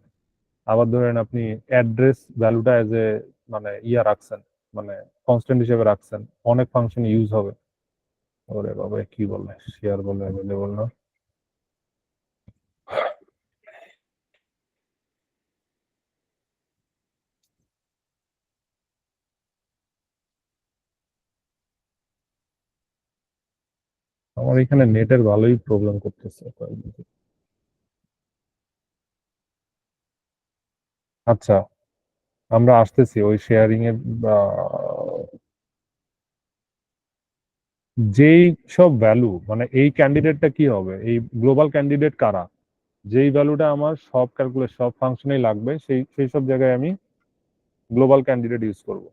আবার ধরেন আপনি অ্যাড্রেস ভ্যালুটা এজ এ মানে রাখছেন, মানে কনস্ট্যান্ট হিসেবে রাখছেন, অনেক ফাংশন ইউজ হবে। ওরে বাবা, কি বলে শেয়ার বলে অ্যাভেলেবল না। আমার এখানে নেটের ভালোই প্রবলেম করতেছে কয়েকদিন থেকে। আচ্ছা, আমরা আসতেছি ওই শেয়ারিং এর যেই সব ভ্যালু, মানে এই ক্যান্ডিডেটটা কি হবে, এই গ্লোবাল ক্যান্ডিডেট কারা, যেই ভ্যালুটা আমার সব ক্যালকুলেট সব ফাংশনেই লাগবে, সেই সেই সব জায়গায় আমি গ্লোবাল ক্যান্ডিডেট ইউজ করব।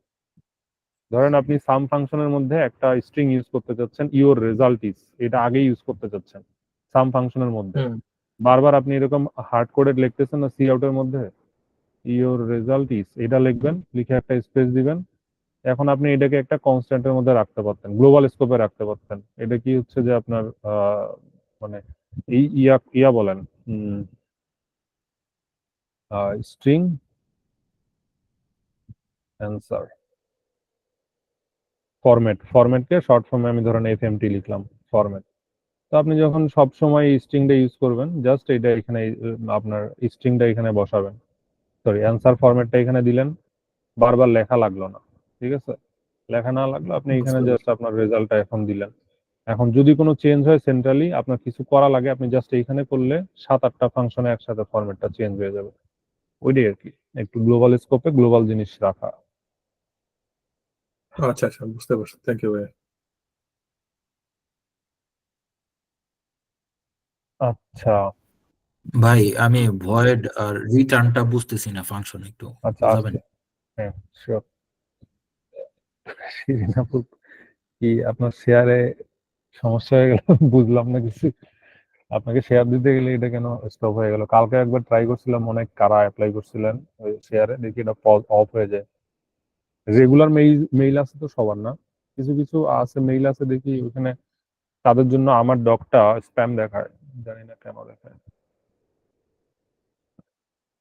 ধরেন আপনি সাম ফাংশনের মধ্যে একটা স্ট্রিং ইউজ করতে চাচ্ছেন, ইওর রেজাল্ট ইজ, এটা আগে ইউজ করতে চাচ্ছেন সাম ফাংশনের মধ্যে। হুম। বারবার আপনি এরকম হার্ড কোডেড লিখতেছেন না সি আউটের মধ্যে, ইওর রেজাল্ট ইজ এটা লিখবেন, লিখে একটা স্পেস দিবেন। এখন আপনি এটাকে একটা কনস্ট্যান্টের মধ্যে রাখতে পারতেন, গ্লোবাল স্কোপে রাখতে পারতেন। এটা কি হচ্ছে যে আপনার মানে এই ইয়া বলেন, স্ট্রিং অ্যান্সার ফরম্যাটকে শর্ট ফর্মে আমি ধরেন FMT লিখলাম, ফরম্যাট। তো আপনি যখন সব সময় এই স্ট্রিংটা ইউজ করবেন, জাস্ট এটা এখানে আপনার স্ট্রিংটা এখানে বসাবেন, সরি অ্যান্সার ফরম্যাটটা এখানে দিলেন, বারবার লেখা লাগলো না। ঠিক আছে, লেখা না লাগলো, আপনি এখানে বুঝতে জাস্ট পারছি। আপনার রেজাল্টটা এখন দিলেন। এখন যদি কোনো চেঞ্জ হয় সেন্ট্রালি, আপনার কিছু করা লাগে, আপনি জাস্ট এইখানে করলে 7-8টা ফাংশনে একসাথে ফরম্যাটটা চেঞ্জ হয়ে যাবে। ওইটাই আর কি, একটু গ্লোবাল স্কোপে গ্লোবাল জিনিস রাখা। আচ্ছা আচ্ছা, বুঝতে পারছি, থ্যাংক ইউ ভাইয়া। আচ্ছা ভাই আমি ভয়েড আর রিটার্নটা বুঝতেছি না, ফাংশন একটু আচ্ছা বুঝাবেন? আসছে। হ্যাঁ শিওর। শিরিন আপু, কি আপনার শেয়ারে সমস্যা হয়ে গেল? বুঝলাম না কিছু। আপনাকে শেয়ার দিতে গেলে এটা কেন স্টপ হয়ে গেল? কালকে একবার ট্রাই করছিলাম, অনেক কারা অ্যাপ্লাই করছিলেন ওই শেয়ারে, দেখি এটা পজ অফ হয়ে যায়। রেগুলার মেইল মেইল আছে তো সবার না, কিছু কিছু আছে মেইল আছে দেখি ওখানে, তাদের জন্য আমার ডকটা স্প্যাম দেখায়, জানি না কেন দেখায়।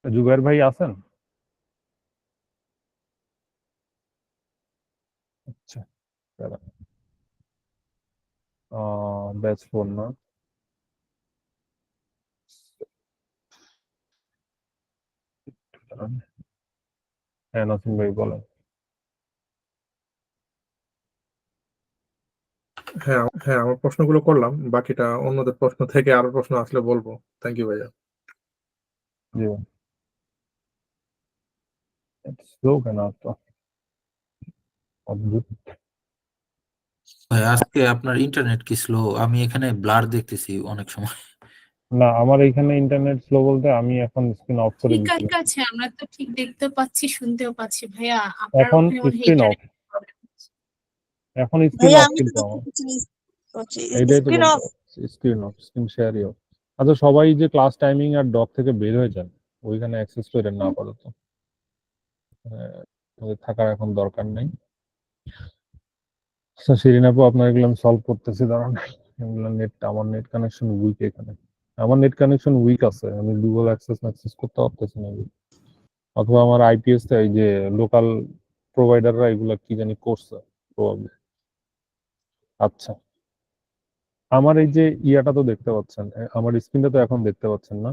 জুবাইর ভাই আছেন? আচ্ছা, ব্যাচ 4 না? হ্যাঁ নাসিম ভাই বলেন। হ্যাঁ, আমার প্রশ্নগুলো করলাম, বাকিটা অন্যদের প্রশ্ন থেকে আরো প্রশ্ন আসলে বলবো। থ্যাংক ইউ ভাইয়া। জি স্লো কেন তো অদ্ভুত। ভাই আজকে আপনার ইন্টারনেট কি স্লো? আমি এখানে ব্লার দেখতেছি অনেক সময়। না আমার এখানে ইন্টারনেট স্লো বলতে আমি এখন স্ক্রিন অফ করে ঠিক দিচ্ছি। আছে, আমরা তো ঠিক দেখতেও পাচ্ছি শুনতেও পাচ্ছি ভাইয়া, আপনার এখন ওখানে মনে হয় স্ক্রিন অফ, ইন্টারনেট প্রবলেম। এখন স্ক্রিন ভাইয়া অফ আমি তো কিন্তু দেখতে আমার, পাচ্ছি এইটাই তো স্ক্রিন বলতে অফ। স্ক্রিন অফ, স্ক্রিন শেয়ারই অফ। আচ্ছা সবাই যে ক্লাস টাইমিং আর ডক থেকে বের হয়ে যান, ওইখানে অ্যাক্সেস করেন না আপাতত, ওদের থাকার এখন দরকার নেই। আচ্ছা শিরিন আপু আপনার এগুলো আমি সলভ করতেছি, দাঁড়ান। এগুলো নেট, আমার নেট কানেকশন উইক এখানে, আমার নেট কানেকশন উইক আছে, আমি গুগল অ্যাক্সেস করতে পারতেছি না। অথবা আমার আইপিএস এই যে লোকাল প্রোভাইডাররা এগুলা কি জানি করছে প্রবাবলি। আচ্ছা আমার এই যে ইয়াটা তো দেখতে পাচ্ছেন, আমার স্ক্রিনটা তো এখন দেখতে পাচ্ছেন না?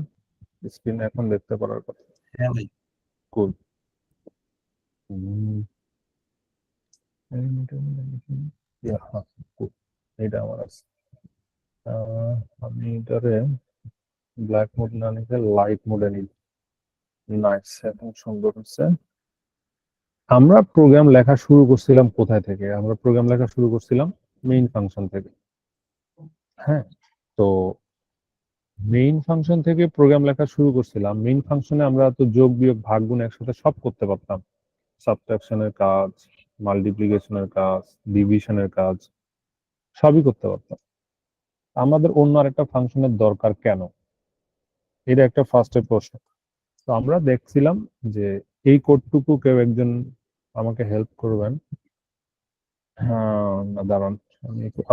স্ক্রিন এখন দেখতে পারার কথা। হ্যাঁ ভাই। কুল। এটা আমার আছে। আমি এটারে ব্ল্যাক মোড না নিতে লাইট মোডে নিই। নাইস, এখন সুন্দর হচ্ছে। আমরা প্রোগ্রাম লেখা শুরু করছিলাম কোথায় থেকে? আমরা প্রোগ্রাম লেখা শুরু করছিলাম মেইন ফাংশন থেকে। হ্যাঁ, তো মেইন ফাংশন থেকে প্রোগ্রাম লেখা শুরু করছিলাম। মেইন ফাংশনে আমরা তো যোগ বিয়োগ ভাগ গুণ একসাথে সব করতে পারতাম, সাবট্রাকশনের কাজ, মাল্টিপ্লিকেশনের কাজ, ডিভিশনের কাজ সবই করতে পারতাম। আমাদের অন্য আরেকটা ফাংশনের দরকার কেন? এটা একটা ফার্স্টের প্রশ্ন। তো আমরা দেখছিলাম যে এই কোডটুকু কেউ একজন আমাকে হেল্প করবেন। হ্যাঁ না দাঁড়ান,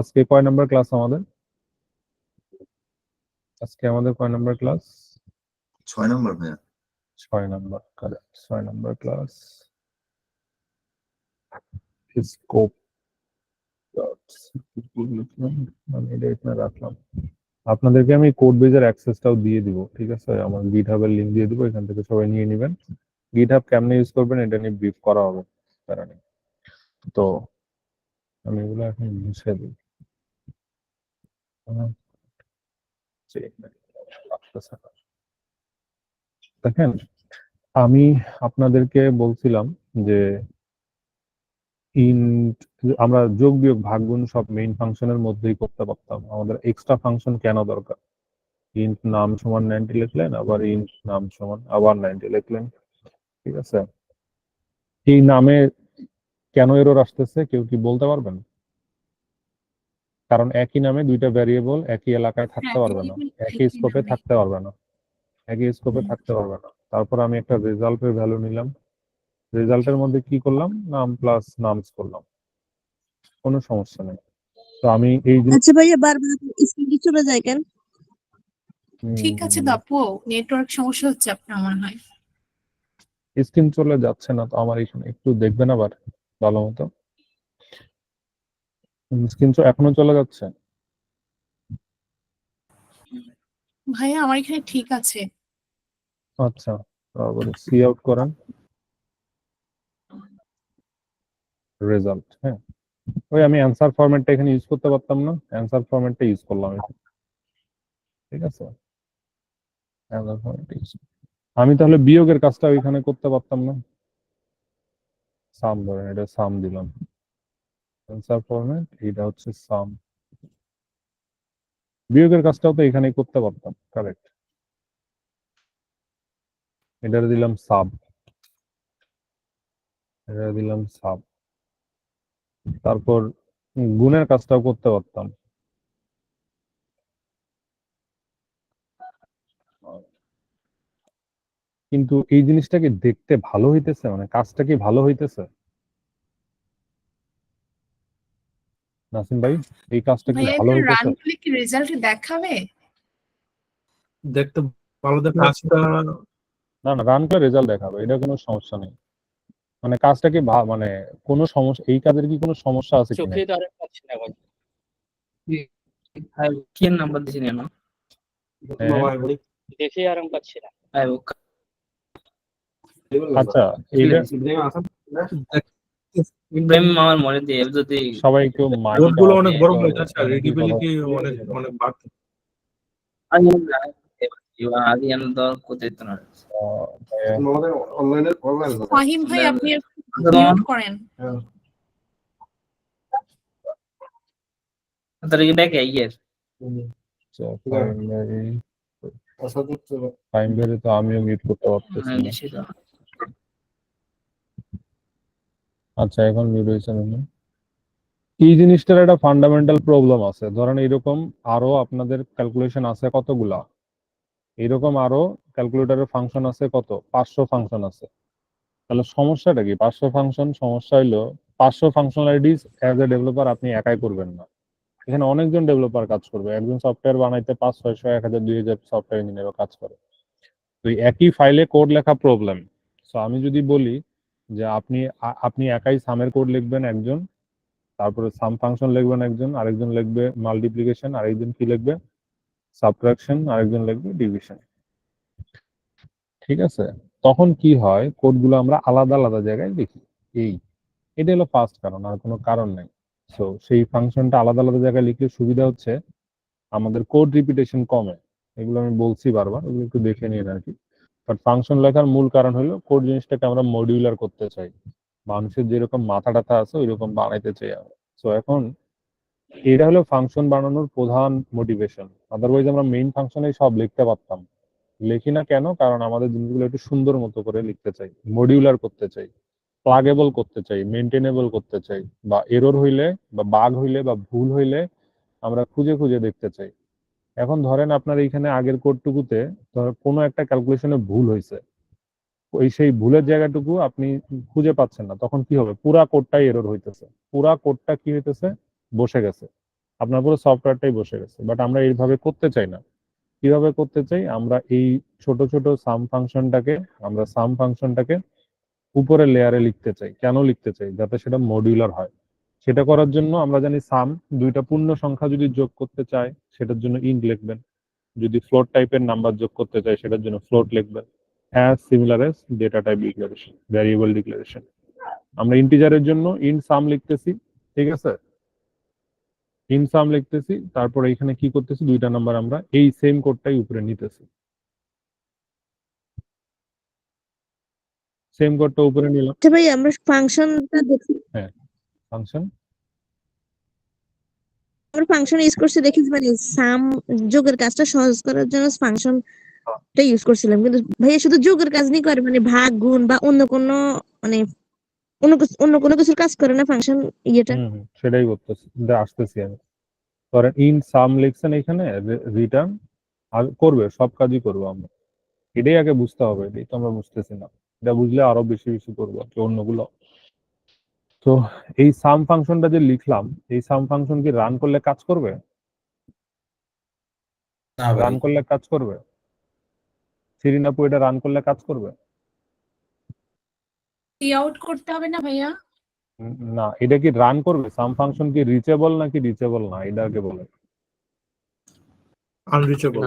আজকে কয় নাম্বার ক্লাস আমাদের? আজকে আমাদের কয় নাম্বার ক্লাস? 6 নম্বর ভাইয়া। 6 number, correct 6 number class. Scope আমি এটা এখানে রাখলাম। আপনাদেরকে আমি কোড বেজের অ্যাক্সেসটাও দিয়ে দিব, ঠিক আছে? আমার গিটহাবের লিংক দিয়ে দিব, এখান থেকে সবাই নিয়ে নেবেন। গিটহাব কেমনে ইউজ করবেন এটা নিয়ে ব্রিফ করা হবে, প্যারা নেই। তো আমি এগুলো এখন মুছে দিই। দেখেন আমি আপনাদেরকে বলছিলাম যে ইন্ট, আমরা যোগ বিয়োগ ভাগ গুণ সব মেইন ফাংশনের মধ্যেই করতে পারতাম, আমাদের এক্সট্রা ফাংশন কেন দরকার? ইন্ট নাম সমান 90 লিখলেন, আবার ইন্ট নাম সমান আবার 90 লিখলেন, ঠিক আছে? এই নামে কেন এরর আসতেছে কেউ কি বলতে পারবেন? কারণ একই নামে দুইটা ভ্যারিয়েবল একই এলাকায় থাকতে পারবে না, একই স্কোপে থাকতে পারবে না, একই স্কোপে থাকতে পারবে না। তারপর আমি একটা রেজাল্টের ভ্যালু নিলাম, রেজাল্টের মধ্যে কি করলাম? নাম প্লাস নামস করলাম, কোনো সমস্যা নেই। তো আমি এই আচ্ছা ভাইয়া বারবার স্ক্রিন কি চলে যায় কেন? ঠিক আছে দাপু, নেটওয়ার্ক সমস্যা হচ্ছে আপনার মনে হয়। স্ক্রিন চলে যাচ্ছে না তো আমার এখানে, একটু দেখবেন আবার ভালো মতো। স্ক্রিন এখনো চলে যাচ্ছে? ভাইয়া আমার এখানে ঠিক আছে। আচ্ছা, তারপরে সি আউট করেন রেজাল্ট। হ্যাঁ, ওই আমি অ্যান্সার ফরম্যাটটা এখানে ইউজ করতে পারতাম না, অ্যান্সার ফরম্যাটটা ইউজ করলাম এখানে, ঠিক আছে? অ্যান্সার ফরম্যাটটা ইউজ, আমি তাহলে বিয়োগের কাজটা ওইখানে করতে পারতাম না? সাম ধরেন, এটা সাম দিলাম, অ্যান্সার ফরম্যাট এটা হচ্ছে সাম, বিয়োগের কাজটাও তো এখানেই করতে পারতাম, কারেক্ট? এটা দিলাম সাব, এটা দিলাম সাব, তারপর গুণের কাজটাও করতে পারতাম। কিন্তু এই জিনিসটাকে দেখতে ভালো হইতেছে, মানে কাজটা কি ভালো হইতেছে নাসিম ভাই? এই কাজটা কি ভাইয়া ভালো এটা রান হইতেছে? করলে কি রেজাল্ট দেখাবে? দেখতে ভালো দেখাচ্ছে। কাজটা না না, রান করে রেজাল্ট দেখাবে, এটা কোনো সমস্যা নেই। মানে কাজটা কি মানে কোনো সমস্যা, এই কাজের কি কোনো সমস্যা আছে কিনা? চোখে তো আর পাচ্ছি না ভাই। কি নাম্বার দিছি না দেখে আরাম পাচ্ছি না। আচ্ছা এইটা ইব্রাহিম আমার মনে দিয়ে যদি সবাই একটু মাইকটা নোটগুলো অফ অনেক করো বড় তো, হয়ে যাচ্ছে আর অনেকেই কথা রিডিবিলিটি বলছে। অনেক অনেক বাড়ছে। 아니 이거 아니면 더 고됐던 অনলাইনে অনলাইনে ফাহিম ভাই আপনি 그동안 মিউট করেন। তরকি ব্যাকে ইয়ে আচ্ছা, ফাইন ভাইরে তো আমিও মিউট করতে পারতেছি না। বেশি আচ্ছা, এখন মিউট হয়েছে না? এই জিনিসটার একটা ফান্ডামেন্টাল প্রবলেম আছে। ধরেন এরকম আরো আপনাদের ক্যালকুলেশন আছে কতগুলা, এরকম আরো ক্যালকুলেটরের ফাংশন আছে কত, 500 ফাংশন আছে। তাহলে সমস্যাটা কি? 500 ফাংশন, সমস্যা হইলো 500 ফাংশনালিটিস অ্যাজ এ ডেভেলপার আপনি একাই করবেন না, এখানে অনেকজন ডেভেলপার কাজ করবে। একজন সফটওয়্যার বানাইতে 500, 600, 1000, 2000 সফটওয়্যার ইঞ্জিনিয়ারও কাজ করে। তো এই একই ফাইলে কোড লেখা প্রবলেম। সো আমি যদি বলি যে আপনি একাই সামের কোড লিখবেন একজন, তারপরে সাম ফাংশন লিখবেন একজন, আরেকজন লিখবে মাল্টিপ্লিকেশন, আরেকজন কি লিখবে সাবট্রাকশন, আরেকজন লিখবে ডিভিশন। ঠিক আছে, তখন কি হয়, কোডগুলো আমরা আলাদা আলাদা জায়গায় লিখি। এটা হলো ফার্স্ট কারণ, আর কোনো কারণ নেই। সো সেই ফাংশনটা আলাদা আলাদা জায়গায় লিখলে সুবিধা হচ্ছে আমাদের কোড রিপিটেশন কমে। এগুলো আমি বলছি বারবার, এগুলো একটু দেখে নিন আর কি। বাট ফাংশন লেখার মূল কারণ হলো কোড জিনিসটাকে আমরা মডিউলার করতে চাই, মানুষের যেরকম মাথা টাথা আছে ওইরকম বানাইতে চাই আমরা। সো এখন এটা হলো ফাংশন বানানোর প্রধান মোটিভেশন। আদারওয়াইজ আমরা মেইন ফাংশনে সব লিখতে পারতাম, লিখি না কেন? কারণ আমাদের জিনিসগুলো একটু সুন্দর মতো করে লিখতে চাই, মডিউলার করতে চাই, প্লাগেবল করতে চাই, মেনটেনেবল করতে চাই, বা এরর হইলে বা বাগ হইলে বা ভুল হইলে আমরা খুঁজে খুঁজে দেখতে চাই। এখন ধরেন আপনার এইখানে আগের কোডটুকুতে কোনো একটা ক্যালকুলেশনে ভুল হয়েছে, সেই ভুলের জায়গাটুকু আপনি খুঁজে পাচ্ছেন না, তখন কি হবে? পুরা কোডটাই এরর হইতেছে, পুরা কোডটা কি হইতেছে, বসে গেছে, আপনার পুরো সফটওয়্যারটাই বসে গেছে। বাট আমরা এইভাবে করতে চাই না। কিভাবে করতে চাই? আমরা এই ছোট ছোট সাম ফাংশনটাকে উপরের লেয়ারে লিখতে চাই। কেন লিখতে চাই? যাতে সেটা মডিউলার হয়। সেটা করার জন্য আমরা জানি সাম, দুইটা পূর্ণ সংখ্যা যদি যোগ করতে চায় সেটার জন্য ইন্ট লিখবেন, যদি ফ্লোট টাইপের নাম্বার যোগ করতে চাই সেটার জন্য ফ্লোট লিখবেন, as similar S data type declaration, variable declaration. আমরা ইন্টিজারের জন্য ইন্ট সাম লিখতেছি, ঠিক আছে, ইন্ট সাম লিখতেছি, তারপর এখানে কি করতেছি, দুইটা নাম্বার আমরা এই সেম কোডটাই উপরে নিতেছি, সেম কোডটা উপরে নিলাম। আচ্ছা ভাই আমরা ফাংশনটা দেখি, হ্যাঁ, ফাংশন আমরা ফাংশন ইউজ করছি দেখেছি, মানে সাম যোগের কাজটা সহজ করার জন্য ফাংশনটা ইউজ করছিলাম, কিন্তু ভাইয়া শুধু যোগের কাজ নেই করে, মানে ভাগ গুণ বা অন্য কোনো মানে অন্য কোনো কিছুর কাজ করে না ফাংশন ইয়েটা। সেটাই করতেছি, আসতেছি আমি। ধরেন ইন সাম লিখছেন এখানে, রিটার্ন করবে, সব কাজই করবো আমরা, এটাই আগে বুঝতে হবে, এটাই তো আমরা বুঝতেছি না। এটা বুঝলে আরো বেশি বেশি করবো আর কি অন্যগুলো। তো এই সাম ফাংশনটা যে লিখলাম, এই সাম ফাংশন কি রান করলে কাজ করবে? না ভাই, রান করলে কাজ করবে? শিরিন আপু, এটা রান করলে কাজ করবে? সি আউট করতে হবে না ভাইয়া? না, এটা কি রান করবে? সাম ফাংশন কি রিচেবল নাকি রিচেবল না, এটা আগে বলে। আনরিচেবল।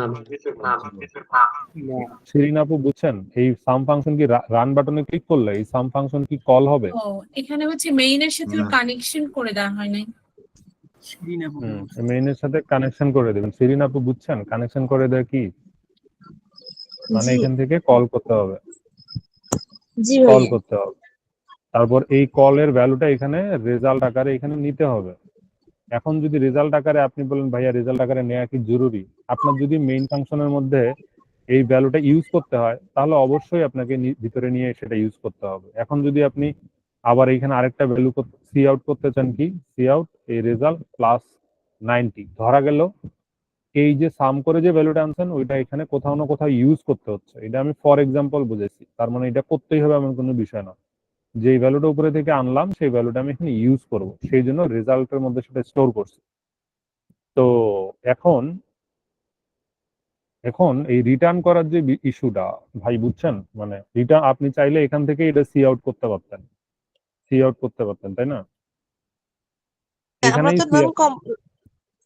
শিরিন আপু বুঝছেন, এই সাম ফাংশন কি রান বাটনে ক্লিক করলে এই সাম ফাংশন কি কল হবে? ও এখানে হচ্ছে মেইনের সাথে কানেকশন করে দেওয়া হয় নাই। মেইনের সাথে কানেকশন করে দেবেন। শিরিন আপু বুঝছেন, কানেকশন করে দেয় কি মানে জি এখান থেকে কল করতে হবে, জি কল ভাইয়া। করতে হবে, তারপর এই কলের ভ্যালুটা এখানে রেজাল্ট আকারে এখানে নিতে হবে। এখন যদি রেজাল্ট আকারে আপনি বলেন ভাইয়া রেজাল্ট আকারে নেওয়া কি জরুরি, আপনার যদি মেইন ফাংশনের মধ্যে এই ভ্যালুটা ইউজ করতে হয় তাহলে অবশ্যই আপনাকে ভিতরে নিয়ে সেটা ইউজ করতে হবে। এখন যদি আপনি আবার এখানে আরেকটা ভ্যালু সি আউট করতে চান, কি সি আউট এই রেজাল্ট প্লাস 90, ধরা গেল এই যে সাম করে যে ভ্যালুটা আনছেন ওইটা এখানে কোথাও না কোথাও ইউজ করতে হচ্ছে। এটা আমি ফর এক্সাম্পল বুঝেছি, তার মানে এটা করতেই হবে এমন কোনো বিষয় না। যে ভ্যালুটা উপরে থেকে আনলাম সেই ভ্যালুটা আমি এখানে ইউজ করব, সেই জন্য রেজাল্টের মধ্যে সেটা স্টোর করছি। তো এখন এখন এই রিটার্ন করার যে ইস্যুটা ভাই বুঝছেন, মানে রিটার্ন আপনি চাইলে এখান থেকে এটা সি আউট করতে পারতেন, তাই না? আমরা এখানেই তো ধরুন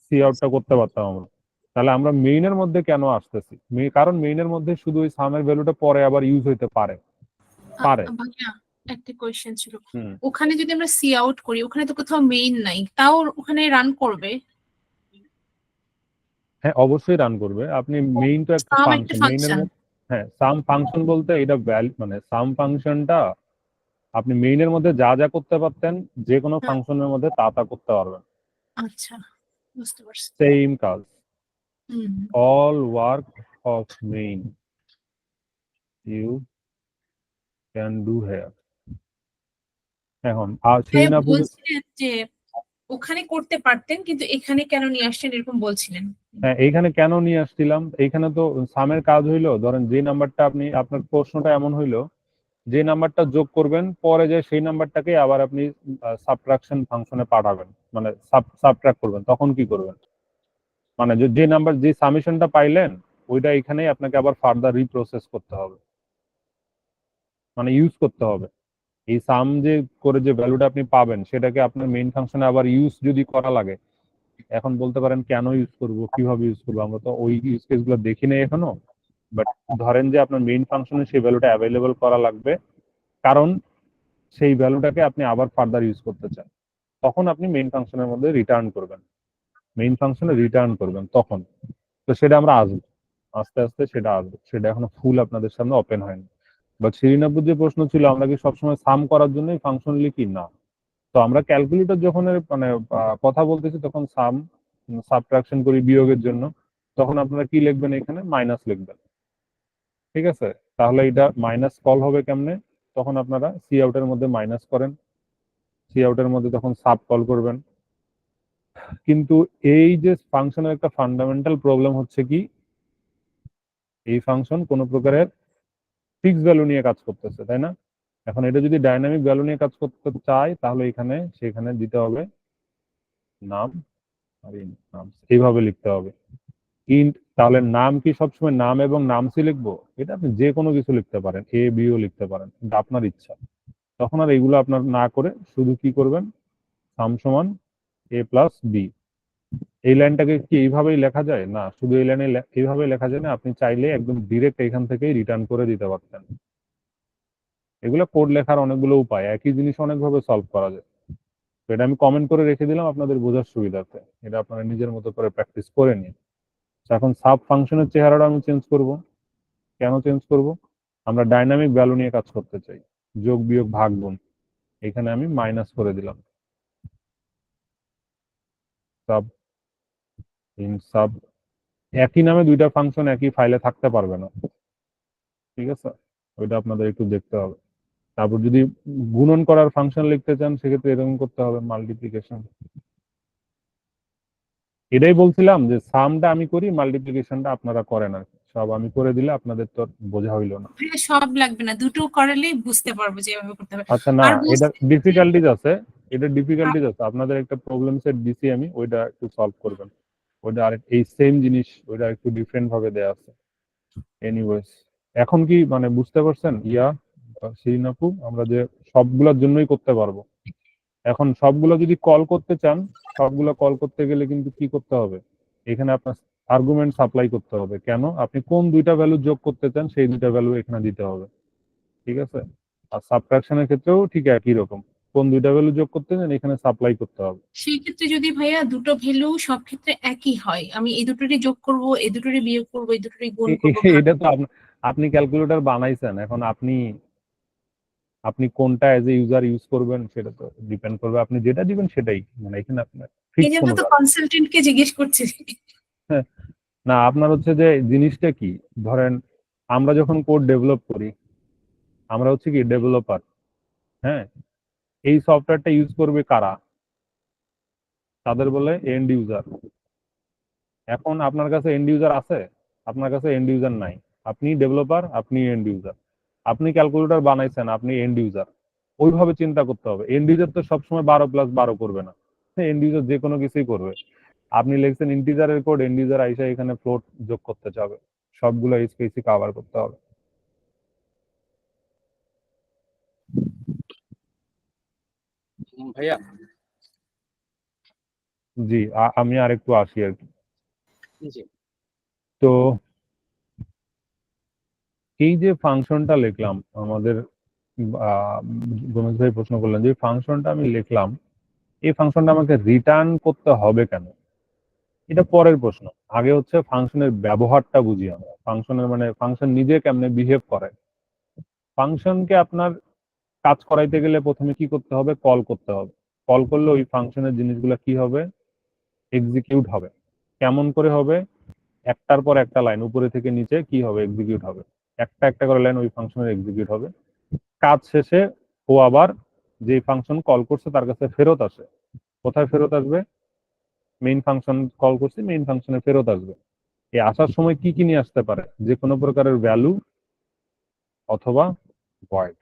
সি আউটটা করতে পারতাম আমরা। তাহলে আমরা মেইনের মধ্যে কেন আসতেছি? কারণ মেইনের মধ্যে শুধু ওই সামের ভ্যালুটা পরে আবার ইউজ হইতে পারে। ভাইয়া একটা কোয়েশ্চেন ছিল, হুম ওখানে যদি আমরা সি আউট করি, ওখানে তো কোথাও মেইন নাই, তাও ওখানে রান করবে? হ্যাঁ, অবশ্যই রান করবে। আপনি মেইন তো একটা সাম একটা ফাংশন, মেইনের ফাংশন। মধ্যে হ্যাঁ সাম ফাংশন বলতে এটা মানে সাম ফাংশনটা আপনি মেইনের মধ্যে যা যা করতে পারতেন যে কোনো হ্যাঁ, ফাংশনের মধ্যে তা তা করতে পারবেন। আচ্ছা, বুঝতে পারছি। সেম কাজ, হুম। all work of main you can do here. এখন আর ভাইয়া শিরিন আপু বলছিলেন যে ওখানে করতে পারতেন, কিন্তু এখানে কেন নিয়ে আসছেন এরকম বলছিলেন। হ্যাঁ, এইখানে কেন নিয়ে আসছিলাম, এইখানে তো সামের কাজ হইলো, ধরেন যে নাম্বারটা আপনি, আপনার প্রশ্নটা এমন হইলো যে নাম্বারটা যোগ করবেন পরে যে সেই নাম্বারটাকে আবার আপনি সাবট্রাকশন ফাংশনে পাঠাবেন, মানে সাবট্রাক্ট করবেন, তখন কি করবেন? মানে যে নাম্বার, যে সামেশনটা পাইলেন ওইটা এখানেই আপনাকে আবার ফার্দার রিপ্রসেস করতে হবে, মানে ইউজ করতে হবে। এই সাম যে করে যে ভ্যালুটা আপনি পাবেন সেটাকে আপনার মেইন ফাংশনে আবার ইউজ যদি করা লাগে, এখন বলতে পারেন কেন ইউজ করব, কিভাবে ইউজ করবো, আমরা তো ওই ইউজ কেস গুলো দেখি নাই এখনো। বাট ধরেন যে আপনার মেইন ফাংশনে সেই ভ্যালুটা অ্যাভেলেবল করা লাগবে, কারণ সেই ভ্যালুটাকে আপনি আবার ফার্দার ইউজ করতে চান, তখন আপনি মেইন ফাংশনের মধ্যে রিটার্ন করবেন, মেইন ফাংশনে রিটার্ন করবেন তখন। তো সেটা আমরা আসবো, আস্তে আস্তে সেটা আসবে, সেটা এখনো ফুল আপনাদের সামনে ওপেন হয়নি। বাট শিরিনাপুর যে প্রশ্ন ছিল, আমরা কি সবসময় সাম করার জন্যই ফাংশন লিখি? না। তো আমরা ক্যালকুলেটর যখন মানে কথা বলতেছি তখন সাম সাবট্রাকশন করি বিয়োগের জন্য, তখন আপনারা কি লিখবেন? এখানে মাইনাস লিখবেন, ঠিক আছে? তাহলে এটা মাইনাস কল হবে কেমনে? তখন আপনারা সি আউটের মধ্যে মাইনাস করেন, সি আউটের মধ্যে তখন সাব কল করবেন। কিন্তু এই যে ফাংশনের একটা ফান্ডামেন্টাল প্রবলেম হচ্ছে কি, এই ফাংশন কোনো প্রকারের ফিক্স ভ্যালু নিয়ে কাজ করতেছে, তাই না? এখন এটা যদি ডাইনামিক ভ্যালু নিয়ে কাজ করতে চায় তাহলে এখানে সেখানে দিতে হবে নাম আর নাম, এইভাবে লিখতে হবে ইন্ট। তাহলে নাম কি সবসময় নাম এবং নামসই লিখবো? এটা আপনি যে কোনো কিছু লিখতে পারেন, এ বিও লিখতে পারেন, এটা আপনার ইচ্ছা। তখন আর এইগুলো আপনার না করে শুধু কি করবেন, সাম সমান এ প্লাস বি। এই লাইনটাকে কি এইভাবেই লেখা যায়? না, শুধু এই লাইনে এইভাবে লেখা যায় না, আপনি চাইলে একদম ডিরেক্ট এখান থেকেই রিটার্ন করে দিতে পারতেন। এগুলো কোড লেখার অনেকগুলো উপায়, একই জিনিস অনেকভাবে সলভ করা যায়। তো এটা আমি কমেন্ট করে রেখে দিলাম আপনাদের বোঝার সুবিধার্থে, এটা আপনারা নিজের মতো করে প্র্যাকটিস করে নিন। এখন সাব ফাংশনের চেহারাটা আমি চেঞ্জ করব। কেন চেঞ্জ করব? আমরা ডাইনামিক ভ্যালু নিয়ে কাজ করতে চাই, যোগ বিয়োগ ভাগ গুণ। এখানে আমি মাইনাস করে দিলাম, সাব ইন সাব। একই নামে দুইটা ফাংশন একই ফাইলে থাকতে পারবে না, ঠিক আছে? ওইটা আপনাদের একটু দেখতে হবে। তারপর যদি গুণন করার ফাংশন লিখতে চান সেক্ষেত্রে এরকম করতে হবে, মাল্টিপ্লিকেশন। এটাই বলছিলাম যে সামটা আমি করি, মাল্টিপ্লিকেশনটা আপনারা করেন আর কি। সব আমি করে দিলে আপনাদের তো আর বোঝা হইলো না। ভাইয়া সব লাগবে না, দুটো করালেই বুঝতে পারবো যে এভাবে করতে হবে। আচ্ছা, না, আর এটা বলছিলেন যে ডিফিকাল্টিজ আছে, এটা ডিফিকাল্টিজ আছে। আপনাদের একটা প্রবলেম সেট দিছি আমি, ওইটা একটু সলভ করবেন। ওইটা আর এই সেম জিনিস, ওইটা একটু ডিফারেন্ট ভাবে দেয়া আছে। এনিওয়েজ, এখন কি মানে বুঝতে পারছেন শিরিন আপু, আমরা যে সবগুলোর জন্যই করতে পারবো। এখন সবগুলো যদি কল করতে চান, সবগুলো কল করতে গেলে কিন্তু কি করতে হবে? এখানে আপনার আর্গুমেন্ট সাপ্লাই করতে হবে। কেন? আপনি কোন দুইটা ভ্যালু যোগ করতে চান সেই দুইটা ভ্যালু এখানে দিতে হবে, ঠিক আছে? আর সাবট্রাকশনের ক্ষেত্রেও ঠিক একই রকম, কোন দুইটা ভ্যালু যোগ করতে চান এখানে সাপ্লাই করতে হবে। সেই ক্ষেত্রে যদি ভাইয়া দুটো ভ্যালু সব ক্ষেত্রে একই হয়, আমি এই দুটোরই যোগ করব, এই দুটোরই বিয়োগ করব, এই দুটোরই গুণ করব, ভাগ। এটা তো আপনি ক্যালকুলেটর বানাইছেন, এখন আপনি আপনি কোনটা এজ এ ইউজার ইউজ করবেন সেটা তো ডিপেন্ড করবে, আপনি যেটা দিবেন সেটাই, মানে এখানে আপনার এই ফিক্স জন্য কোনো তো ব্যাপার। কনসালটেন্টকে জিজ্ঞেস করছি। হ্যাঁ, না, আপনার হচ্ছে যে জিনিসটা কি, ধরেন আমরা যখন কোড ডেভেলপ করি, আমরা হচ্ছে কি ডেভেলপার, হ্যাঁ? এই সফটওয়্যারটা ইউজ করবে কারা? তাদের বলে এন্ড ইউজার। এখন আপনার কাছে এন্ড ইউজার আছে? আপনার কাছে এন্ড ইউজার নাই। আপনি ডেভেলপার, আপনি এন্ড ইউজার। আপনি ক্যালকুলেটর বানাইছেন, আপনি এন্ড ইউজার। ওইভাবে চিন্তা করতে হবে। এন্ড ইউজার তো সবসময় 12+12 করবে না, এন্ড ইউজার যে কোনো কিছুই করবে। আপনি লিখছেন ইন্টিজারের কোড, এন্ড ইউজার আইসা এখানে ফ্লোট যোগ করতে চাবে, সবগুলো ইউজ কেসই কভার করতে হবে। ভাইয়া জি, আমি আরেকটু আসি আর কি। জি তো এই যে ফাংশনটা লিখলাম আমাদের গোমেজ ভাই প্রশ্ন করলেন যে ফাংশনটা আমি লিখলাম, এই ফাংশনটা আমাকে রিটার্ন করতে হবে কেন? এটা পরের প্রশ্ন। আগে হচ্ছে ফাংশনের ব্যবহারটা বুঝি আমরা, ফাংশনের মানে ফাংশন নিজে কেমনে বিহেভ করে। ফাংশনকে আপনার কাজ করাইতে গেলে প্রথমে কি করতে হবে? কল করতে হবে। কল করলে ওই ফাংশনের জিনিসগুলো কি হবে? এক্সিকিউট হবে। কেমন করে হবে? একটার পর একটা লাইন উপরে থেকে নিচে কি হবে? এক্সিকিউট হবে। একটা একটা করে লাইন ওই ফাংশনের এক্সিকিউট হবে। কাজ শেষে ও আবার যে ফাংশন কল করছে তার কাছে ফেরত আসে। কোথায় ফেরত আসবে? মেইন ফাংশন কল করছি, মেইন ফাংশনে ফেরত আসবে। এই আসার সময় কি কি নিয়ে আসতে পারে? যে কোনো প্রকারের ভ্যালু অথবা ভয়েড।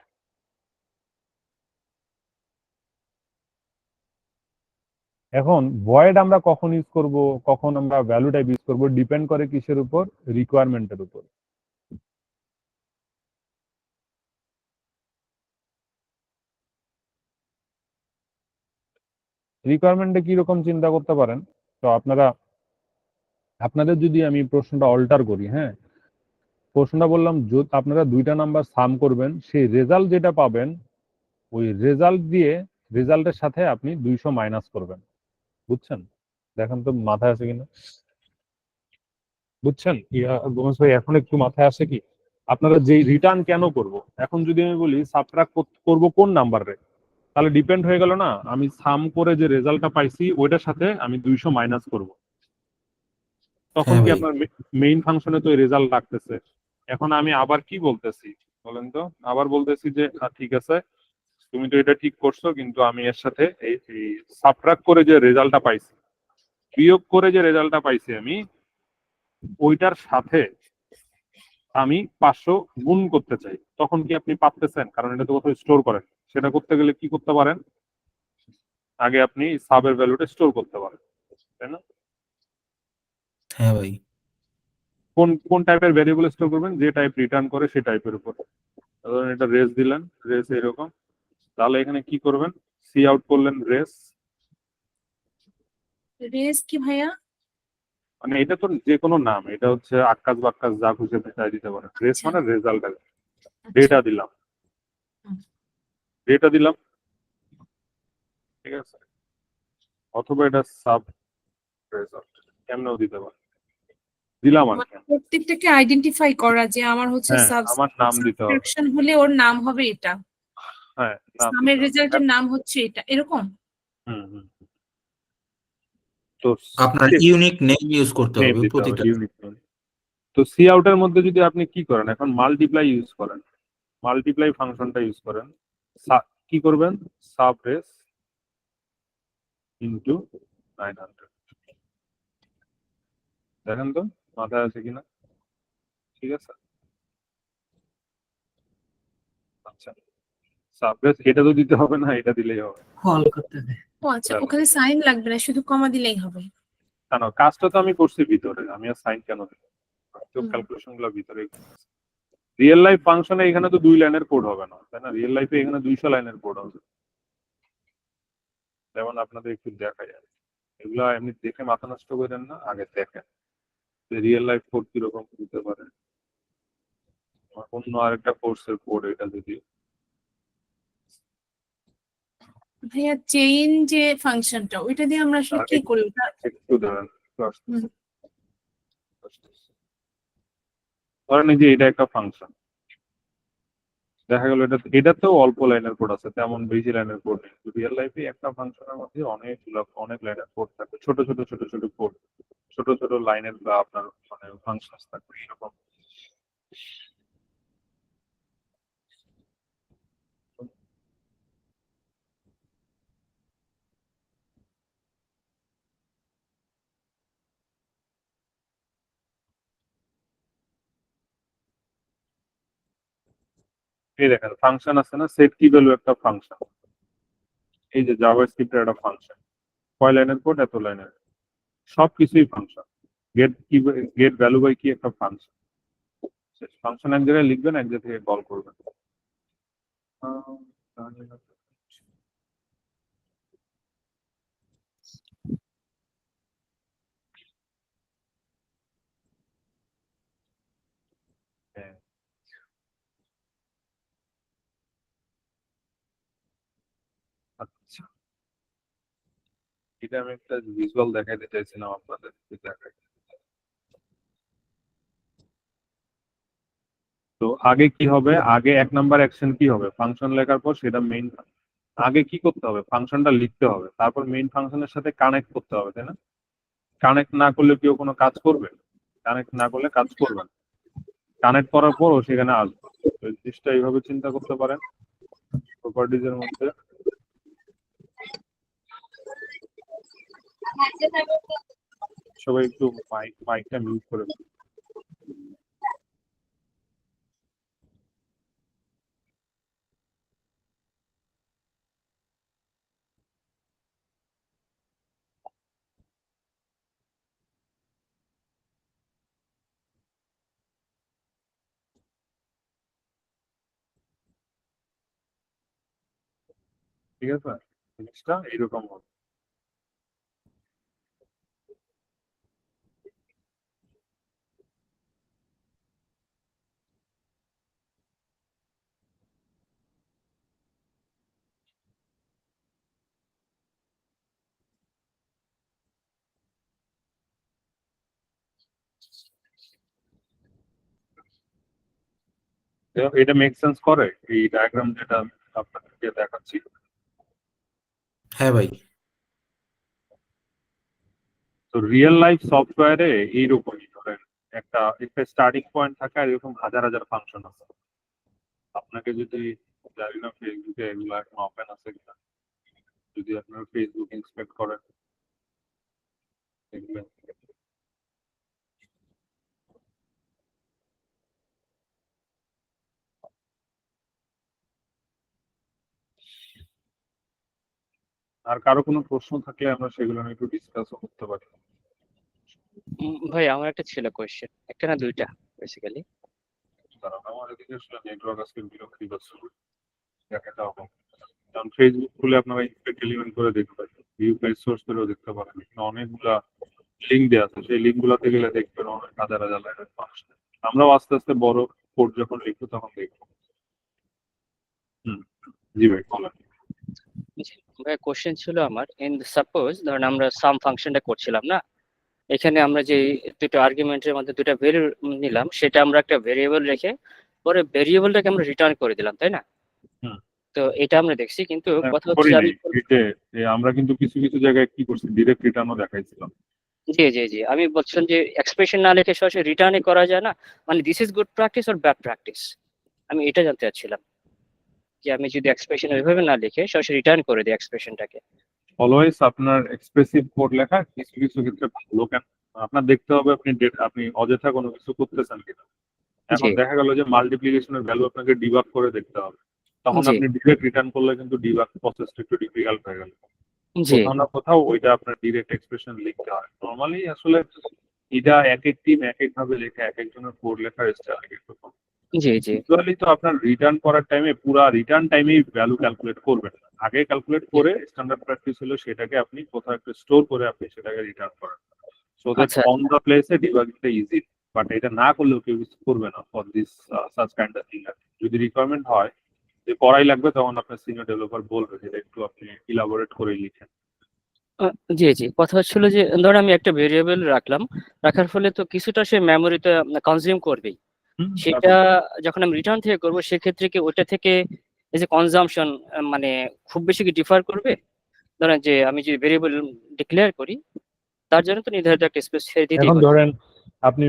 এখন ভয়েড আমরা কখন ইউজ করব, কখন আমরা ভ্যালু টাইপ ইউজ করব, ডিপেন্ড করে কিসের উপর? রিকোয়ারমেন্টের উপর। রিকোয়ারমেন্টে কি রকম চিন্তা করতে পারেন? তো আপনাদের যদি আমি প্রশ্নটা অল্টার করি, হ্যাঁ, প্রশ্নটা বললাম আপনারা দুইটা নাম্বার সাম করবেন, সেই রেজাল্ট যেটা পাবেন ওই রেজাল্ট দিয়ে রেজাল্টের সাথে আপনি 200 মাইনাস করবেন। বুঝছেন? দেখেন তো মাথায় আছে কিনা। বুঝছেন গোমেজ ভাই? এখন একটু মাথায় আসে কি? আপনারা যে রিটার্ন কেন করব, এখন যদি আমি বলি সাবট্রাক্ট করব কোন নাম্বারে, তাহলে ডিপেন্ড হয়ে গেল না, আমি সাম করে যে রেজাল্টটা পাইছি ওইটার সাথে আমি 200 মাইনাস করব। তখন হ্যাঁ কি ভাই। আপনার মেইন ফাংশনে তো রেজাল্ট রাখতেছে। এখন আমি আবার কি বলতেছি বলেন তো? আবার বলতেছি যে ঠিক আছে, তুমি তো এটা ঠিক করছো, কিন্তু আমি এর সাথে এই সাবট্রাক্ট করে যে রেজাল্টটা পাইছি, বিয়োগ করে যে রেজাল্টটা পাইছি আমি, ওইটার সাথে আমি 500 গুণ করতে চাই। তখন কি আপনি পারতেছেন? কারণ এটা তো কোথাও স্টোর করেন। সেটা করতে গেলে কি করতে পারেন? আগে আপনি সাবের ভ্যালুটা স্টোর করতে পারেন, তাই না? হ্যাঁ ভাই। কোন কোন টাইপের ভ্যারিয়েবল স্টোর করবেন? যে টাইপ রিটার্ন করে সেই টাইপের উপর। ধরুন এটা রেস দিলেন, রেস এরকম, তাহলে এখানে কি করবেন? সি আউট করলেন রেস, রেস কি ভাইয়া? মানে এটা তো যে কোনো নাম, এটা হচ্ছে আক্কাস বাক্কাস যা খুশি আপনি তাই দিতে পারেন। রেস আচ্ছা মানে রেজাল্ট। আচ্ছা। ডেটা দিলাম, হুম। ডেটা দিলাম, ঠিক আছে? অথবা এটা সাব রেজাল্ট কেমনেও দিতে পারেন, দিলাম আর মানে কি। প্রত্যেকটাকে আইডেন্টিফাই করা যে আমার হচ্ছে হ্যাঁ, আমার নাম দিতে হবে। সাবস্ক্রিপশন হলে ওর নাম হবে এটা, হ্যাঁ, নাম সামের দিতে হবে। রেজাল্টের নাম হচ্ছে এটা, এরকম। হুম হুম। তো আপনার ইউনিক নেম ইউজ করতে নেম হবে দিতে হবে, প্রতিটা। Unique name. তো সি আউটের মধ্যে যদি আপনি কি করেন, এখন মাল্টিপ্লাই ইউজ করেন, মাল্টিপ্লাই ফাংশনটা ইউজ করেন, কি করবেন? Sub race into 900। দেখেন তো মাথায় আছে কিনা। ঠিক আছে, আচ্ছা। সাব রেস এটা তো দিতে হবে না, এটা দিলেই হবে। কল করতে দে। ও আচ্ছা, ওখানে সাইন লাগবে না, শুধু কমা দিলেই হবে। কেন? কাজটা তো আমি করছি ভিতরে, আমি আর সাইন কেন দেবো? তো হুম। ক্যালকুলেশন গুলো ভিতরে। রিয়েল লাইফ ফাংশনে এখানে তো 2 লাইনের কোড হবে না, তাই না? রিয়েল লাইফে এখানে 200 লাইনের কোড হবে। যেমন আপনাদের একটু দেখা যায়, এগুলা এমনি দেখে মাথা নষ্ট করেন না, আগে দেখেন যে রিয়েল লাইফ কোড কিরকম দিতে পারে। অন্য আরেকটা কোর্সের কোড এটা যদি ভাইয়া চেইন যে ফাংশনটা, ওইটা দিয়ে আমরা আসলে কি করি ওটা? একটু দাঁড়ান, একটু হুম। আসতেছি। ধরেন এই যে এটা একটা ফাংশন, দেখা গেল এটাতেও অল্প লাইনের কোড আছে, তেমন বেশি লাইনের কোড নেই। রিয়েল লাইফে একটা ফাংশনের মধ্যে অনেক লাইনের কোড থাকবে, ছোট ছোট ছোট ছোট কোড, ছোট ছোট লাইনের বা আপনার মানে ফাংশন থাকবে এরকম। এই দেখেন ফাংশন আছে না, সেট কি ভ্যালু একটা ফাংশন, এই যে জাভাস্ক্রিপ্টের একটা ফাংশন, কয় লাইনের কোড? এত লাইনের, সবকিছুই ফাংশন। গেট ভ্যালু বাই কি একটা ফাংশন। ফাংশন এক জায়গায় লিখবেন, এক জায়গা থেকে কল করবেন। হ্যাঁ, আচ্ছা, এটা আমি একটা ভিজুয়াল দেখাইতে চাইছিলাম আপনাদের, দেখাই। তো আগে কি হবে, আগে 1 নাম্বার অ্যাকশন কি হবে, ফাংশন লেখার পর সেটা মেইন, আগে কি করতে হবে, ফাংশনটা লিখতে হবে, তারপর মেইন ফাংশনের সাথে কানেক্ট করতে হবে, তাই না? কানেক্ট না করলে কেউ কোনো কাজ করবে? কানেক্ট না করলে কাজ করবে না। কানেক্ট করার পরও সেখানে আসবে। তো এই জিনিসটা এইভাবে চিন্তা করতে পারেন প্রপার্টিজ এর মধ্যে। সবাই একটু মাইকটা মিউট করে দিন। ঠিক আছে, জিনিসটা এইরকম হবে। এটা মেক সেন্স করে এই ডায়াগ্রাম যেটা আপনাদেরকে দেখাচ্ছি? হ্যাঁ ভাই। তো রিয়েল লাইফ সফটওয়্যারে এইরকমই ধরেন একটা একটা স্টার্টিং পয়েন্ট থাকে আর এরকম হাজার হাজার ফাংশন আছে। আপনাকে যদি, জানি না ফেসবুকে এগুলো এখন ওপেন আছে কিনা, যদি আপনার ফেসবুক ইন্সপেক্ট করেন দেখবেন আর কারো কোনো প্রশ্ন থাকলে আমরা সেগুলো নিয়ে একটু ডিসকাসও করতে পারি। ভাই আমার একটা ছিল কোয়েশ্চেন, একটা না দুইটা বেসিক্যালি। কারণ আমার এদিকে আসলে নেটওয়ার্ক আজকে বিরক্তিকর দেখাটা হবে। কারণ ফেসবুক খুলে আপনারা ইনস্পেক্ট এলিমেন্ট করে দেখতে পারেন, ভিউ পেজ সোর্স করেও দেখতে পারেন, অনেকগুলা লিঙ্ক দেওয়া আছে, সেই লিঙ্ক গুলাতে গেলে দেখবেন অনেক হাজার হাজার লাইনের ফাংশন। আমরাও আস্তে আস্তে বড় কোড যখন লিখবো তখন দেখবো। জি ভাই বলেন। ভাই কোশ্চেন ছিল আমার, ইন সাপোজ ধরেন আমরা সাম ফাংশনটা করছিলাম না, এখানে আমরা যে দুটো আর্গুমেন্টের মধ্যে দুটো ভ্যালু নিলাম, সেটা আমরা একটা ভেরিয়েবল রেখে পরে ভেরিয়েবলটাকে আমরা রিটার্ন করে দিলাম, তাই না? হুম। তো এটা আমরা দেখছি, কিন্তু কথা করি হচ্ছে আমি নাই। আমরা কিন্তু কিছু কিছু জায়গায় কি করছি, ডিরেক্ট রিটার্নও দেখাইছিলাম। জি জি জি, আমি বলছিলাম যে এক্সপ্রেশন না লিখে সরাসরি রিটার্নই করা যায় না, মানে this is good practice or bad practice, আমি এটা জানতে চাচ্ছিলাম যে আমি যদি এক্সপ্রেশন ওইভাবে না লিখে সরাসরি রিটার্ন করে দিই এক্সপ্রেশনটাকে। অলওয়েজ আপনার এক্সপ্রেসিভ কোড লেখা কিছু কিছু ক্ষেত্রে ভালো, কেন আপনার দেখতে হবে আপনি অযথা কোনো কিছু করতেছেন কিনা। এখন জি দেখা গেল যে মাল্টিপ্লিকেশনের ভ্যালু আপনাকে ডিবাগ করে দেখতে হবে, তখন জি আপনি ডিরেক্ট রিটার্ন করলে কিন্তু ডিবাগ প্রসেসটা একটু ডিফিকাল্ট হয়ে গেল। জি কোথাও না কোথাও ওইটা আপনার ডিরেক্ট এক্সপ্রেশন লিখতে হয়। নরমালি আসলে এটা এক এক টিম এক এক ভাবে লেখা, এক একজনের কোড লেখার স্টাইল এক এক রকম। জি জি ইউজুয়ালি তো আপনার রিটার্ন করার টাইমে পুরা রিটার্ন টাইমেই ভ্যালু ক্যালকুলেট করবেন না, আগে ক্যালকুলেট করে স্ট্যান্ডার্ড প্র্যাকটিস হলো সেটাকে আপনি কোথাও একটা স্টোর করে আপনি সেটাকে রিটার্ন করেন, সো দ্যাট আচ্ছা অন দ্য প্লেসে ডিবাগিংটা ইজি। বাট এটা না করলেও কেউ কিছু করবে না for this such kind of thing. যদি রিকোয়ারমেন্ট হয় যে করাই লাগবে, তখন আপনার সিনিয়র ডেভেলপার বলবে যেটা একটু আপনি ইলাবোরেট করে লিখেন। জি জি, কথা হচ্ছিল যে ধর আমি একটা ভেরিয়েবল রাখলাম, রাখার ফলে তো কিছুটা সে মেমোরিতে কনজিউম করবেই, সেটা যখন আমি রিটার্ন থেকে করবো সেক্ষেত্রে কি ওটা থেকে এই যে কনজাম্পশন মানে খুব বেশি কি ডিফার করবে? ধরেন যে আমি যদি ভেরিয়েবল ডিক্লেয়ার করি তার জন্য তো নির্ধারিত একটা স্পেস ছেড়ে দিতেই এখন হবে। ধরেন আপনি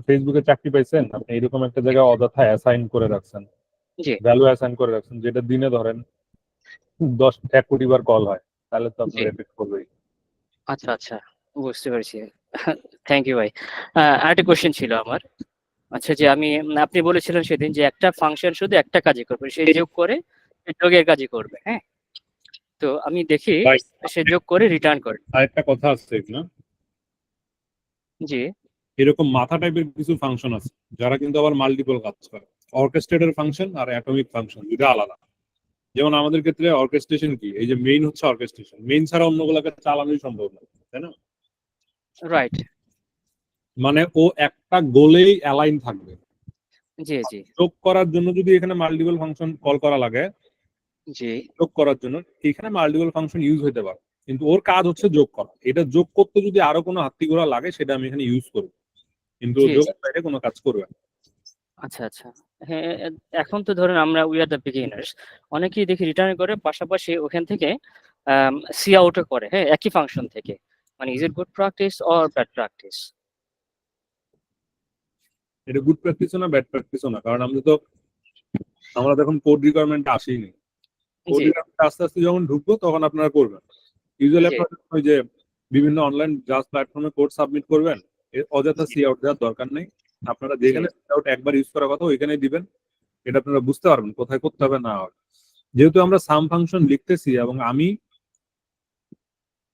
ফেসবুকে চাকরি পাইছেন, আপনি এরকম একটা জায়গায় অযথা অ্যাসাইন করে রাখছেন, জি ভ্যালু অ্যাসাইন করে রাখছেন, যেটা দিনে ধরেন 1 কোটি বার কল হয়, তাহলে তো আপনার জি এফেক্ট করবেই। আচ্ছা আচ্ছা, বুঝতে পেরেছি। থ্যাংক ইউ ভাই। আরেকটা কোশ্চেন ছিল আমার। আচ্ছা, যে আমি আপনি বলেছিলেন সেদিন যে একটা ফাংশন শুধু একটা কাজই করবে, সে যোগ করে সে যোগের কাজই করবে, হ্যাঁ? তো আমি দেখি ভাই সে যোগ করে রিটার্ন করে। আরেকটা কথা আছে না, জি এরকম মাথা টাইপের কিছু ফাংশন আছে যারা কিন্তু আবার মাল্টিপল কাজ করে। অর্কেস্ট্রেটেড ফাংশন আর অ্যাটমিক ফাংশন দুটো আলাদা। যেমন আমাদের ক্ষেত্রে অর্কেস্ট্রেশন কি, এই যে মেইন হচ্ছে অর্কেস্ট্রেশন, মেইন ছাড়া অন্যগুলোকে চালানোই সম্ভব না, তাই না? রাইট। মানে ও একটা গোলেই অ্যালাইন থাকবে। জি জি যোগ করার জন্য যদি এখানে মাল্টিপল ফাংশন কল করা লাগে, জি যোগ করার জন্য এখানে মাল্টিপল ফাংশন ইউজ হতে পারে, কিন্তু ওর কাজ হচ্ছে যোগ করা। এটা যোগ করতে যদি আরো কোনো হাতড়ি লাগে সেটা আমি এখানে ইউজ করব, কিন্তু জি যোগ জি। বাইরে কোনো কাজ করবে না। আচ্ছা আচ্ছা। হ্যাঁ, এখন তো ধরেন আমরা উই আর দ্য বিগিনার্স, অনেকেই দেখি রিটার্ন করে পাশাপাশি ওখান থেকে সি আউটও করে, হ্যাঁ, একই ফাংশন থেকে। মানে is it good practice or bad practice? এটা গুড প্র্যাকটিসও না ব্যাড প্র্যাকটিসও না, কারণ আমরা তখন কোড রিকোয়ারমেন্ট আসেনি। কোড জি রিকোয়ারমেন্ট আস্তে আস্তে যখন ঢুকবো তখন আপনারা করবেন। ইউজুয়ালি জি আপনারা ওই যে বিভিন্ন অনলাইন জাস্ট প্ল্যাটফর্মে কোড সাবমিট করবেন, অযথা জি সি আউট দেওয়ার দরকার নেই। আপনারা জি যেখানে সি আউট একবার ইউজ করার কথা ওইখানে দিবেন, এটা আপনারা বুঝতে পারবেন কোথায় করতে হবে না হবে। যেহেতু আমরা সাম ফাংশন লিখতেছি এবং আমি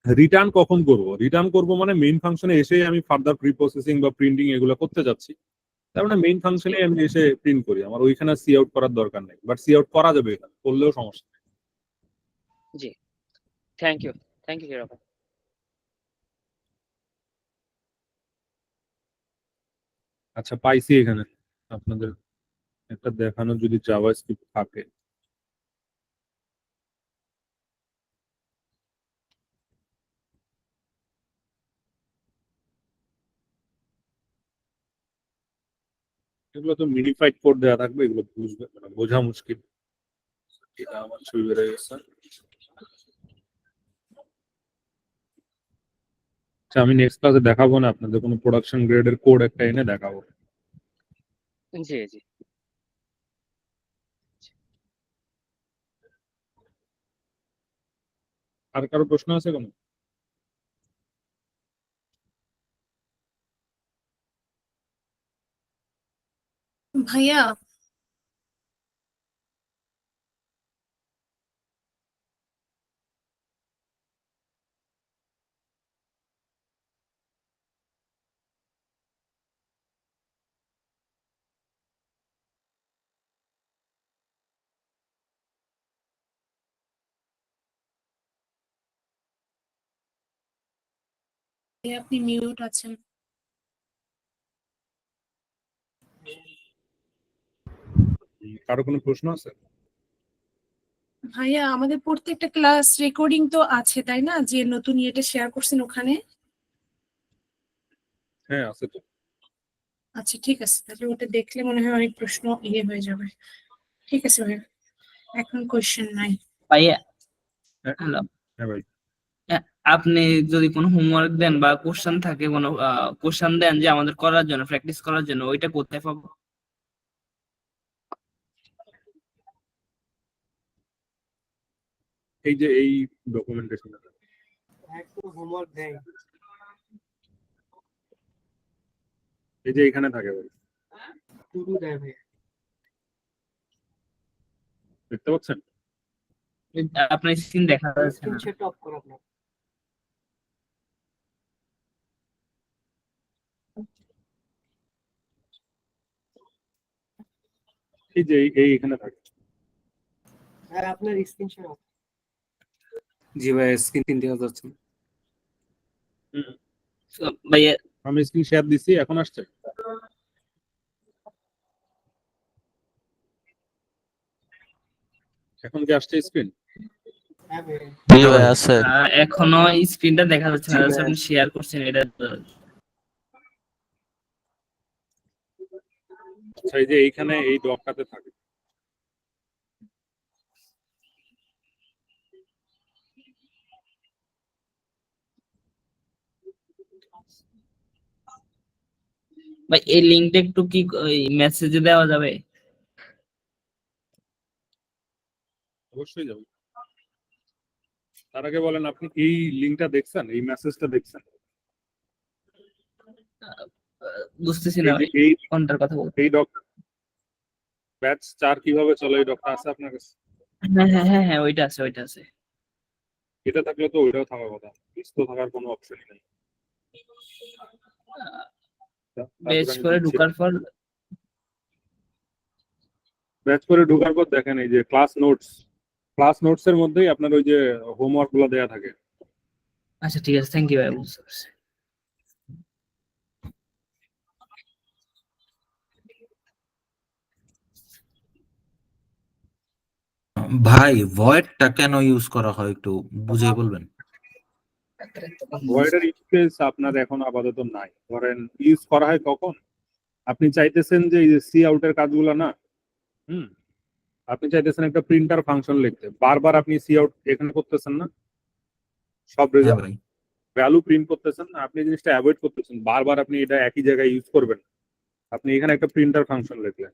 রিটার্ন কখন করব, রিটার্ন করব মানে মেইন ফাংশনে এসেই আমি ফার্দার প্রি প্রসেসিং বা প্রিন্টিং এগুলো করতে যাচ্ছি। তার মানে মেইন জি ফাংশনে আমি এসে প্রিন্ট করি, আমার ওইখানে সি আউট করার দরকার নেই, বাট সি আউট করা যাবে, এখানে করলেও সমস্যা নেই। জি। Thank you, thank you hero ভাই। আচ্ছা, পাইছি এখানে আপনাদের একটা দেখানো যদি জাভাস্ক্রিপ্ট থাকে। এগুলো তো মিডিফাইড কোড দেওয়া থাকবে, এগুলো বুঝবে মানে বোঝা মুশকিল। এটা আমার ছবি বেড়ে গেছে। আচ্ছা, আমি নেক্সট ক্লাসে দেখাবো না আপনাদের, কোনো প্রোডাকশন গ্রেডের কোড একটা এনে দেখাবো। জি জি। আর কারো প্রশ্ন আছে কোনো? ভাইয়া, আপনি মিউট আছেন। কারো কোনো প্রশ্ন আছে? ভাইয়া, আমাদের প্রত্যেকটা ক্লাস রেকর্ডিং তো আছে তাই না, যে নতুন ইয়েটা শেয়ার করছেন ওখানে? হ্যাঁ আছে তো। আচ্ছা ঠিক আছে, তাহলে ওটা দেখলে মনে হয় অনেক প্রশ্ন ইয়ে হয়ে যাবে। ঠিক আছে ভাইয়া, এখন কোয়েশ্চেন নাই। ভাইয়া, হ্যাঁ হ্যালো, হ্যাঁ ভাই। আপনি যদি কোনো হোমওয়ার্ক দেন বা কোশ্চেন থাকে, কোনো কোশ্চেন দেন যে আমাদের করার জন্য, প্র্যাকটিস করার জন্য, ওইটা কোথায় পাবো? এই যে এই ডকুমেন্টেশন এই যে এখানে থাকে ভাই, দেখতে পাচ্ছেন? আপনার স্ক্রিন দেখা যাচ্ছে না। এই যে এই এখানে থাকে। জি ভাই, স্ক্রিন দেখা যাচ্ছে না। হুম, So, ভাইয়া, আমি স্ক্রিন শেয়ার দিছি, এখন আসছে? এখন কি আসছে স্ক্রিন? জি ভাই আছে। এখনো স্ক্রিনটা দেখা যাচ্ছে না, just আপনি শেয়ার করছেন এটা। আচ্ছা, এই যে এইখানে এই ডকটাতে থাকে। ভাই, এই লিংকটা একটু কি ওই মেসেজে দেওয়া যাবে? অবশ্যই যাবে। তার আগে বলেন, আপনি এই লিংকটা দেখছেন, এই মেসেজটা দেখছেন? বুঝতেছি না এই যে ভাই, কোনটার কথা বলতে? এই ডক ব্যাচ 4 কিভাবে চলে, এই ডকটা আছে আপনার কাছে? হ্যাঁ হ্যাঁ হ্যাঁ হ্যাঁ, ওইটা আছে, ওইটা আছে। এটা থাকলে তো ওইটাও থাকার কথা, মিস তো থাকার কোনো অপশনই নেই। বেশ তারপরে আমি করে দিচ্ছি। ঢোকার পর ব্যাচ করে ঢোকার পর দেখেন এই যে ক্লাস নোটস এর মধ্যেই আপনার ওই যে হোমওয়ার্ক গুলো দেয়া থাকে। আচ্ছা ঠিক আছে, থ্যাংক ইউ ভাই, বুঝতে পারছি। ভাই ভয়েডটা কেন ইউজ করা হয় একটু বুঝিয়ে বলবেন? ভয়েডের ইউজ কেস আপনার এখন আপাতত নাই। ধরেন ইউজ করা হয় কখন, আপনি চাইতেছেন যে এই যে সি আউটের কাজগুলো না, হুম, আপনি চাইতেছেন একটা প্রিন্টার ফাংশন লিখতে, বারবার আপনি সি আউট এখানে করতেছেন না, সব হ্যাঁ রেজাল্ট ভাই। ভ্যালু প্রিন্ট করতেছেন না, আপনি জিনিসটা অ্যাভয়েড করতেছেন, বারবার আপনি এটা একই জায়গায় ইউজ করবেন। আপনি এখানে একটা প্রিন্টার ফাংশন লিখলেন,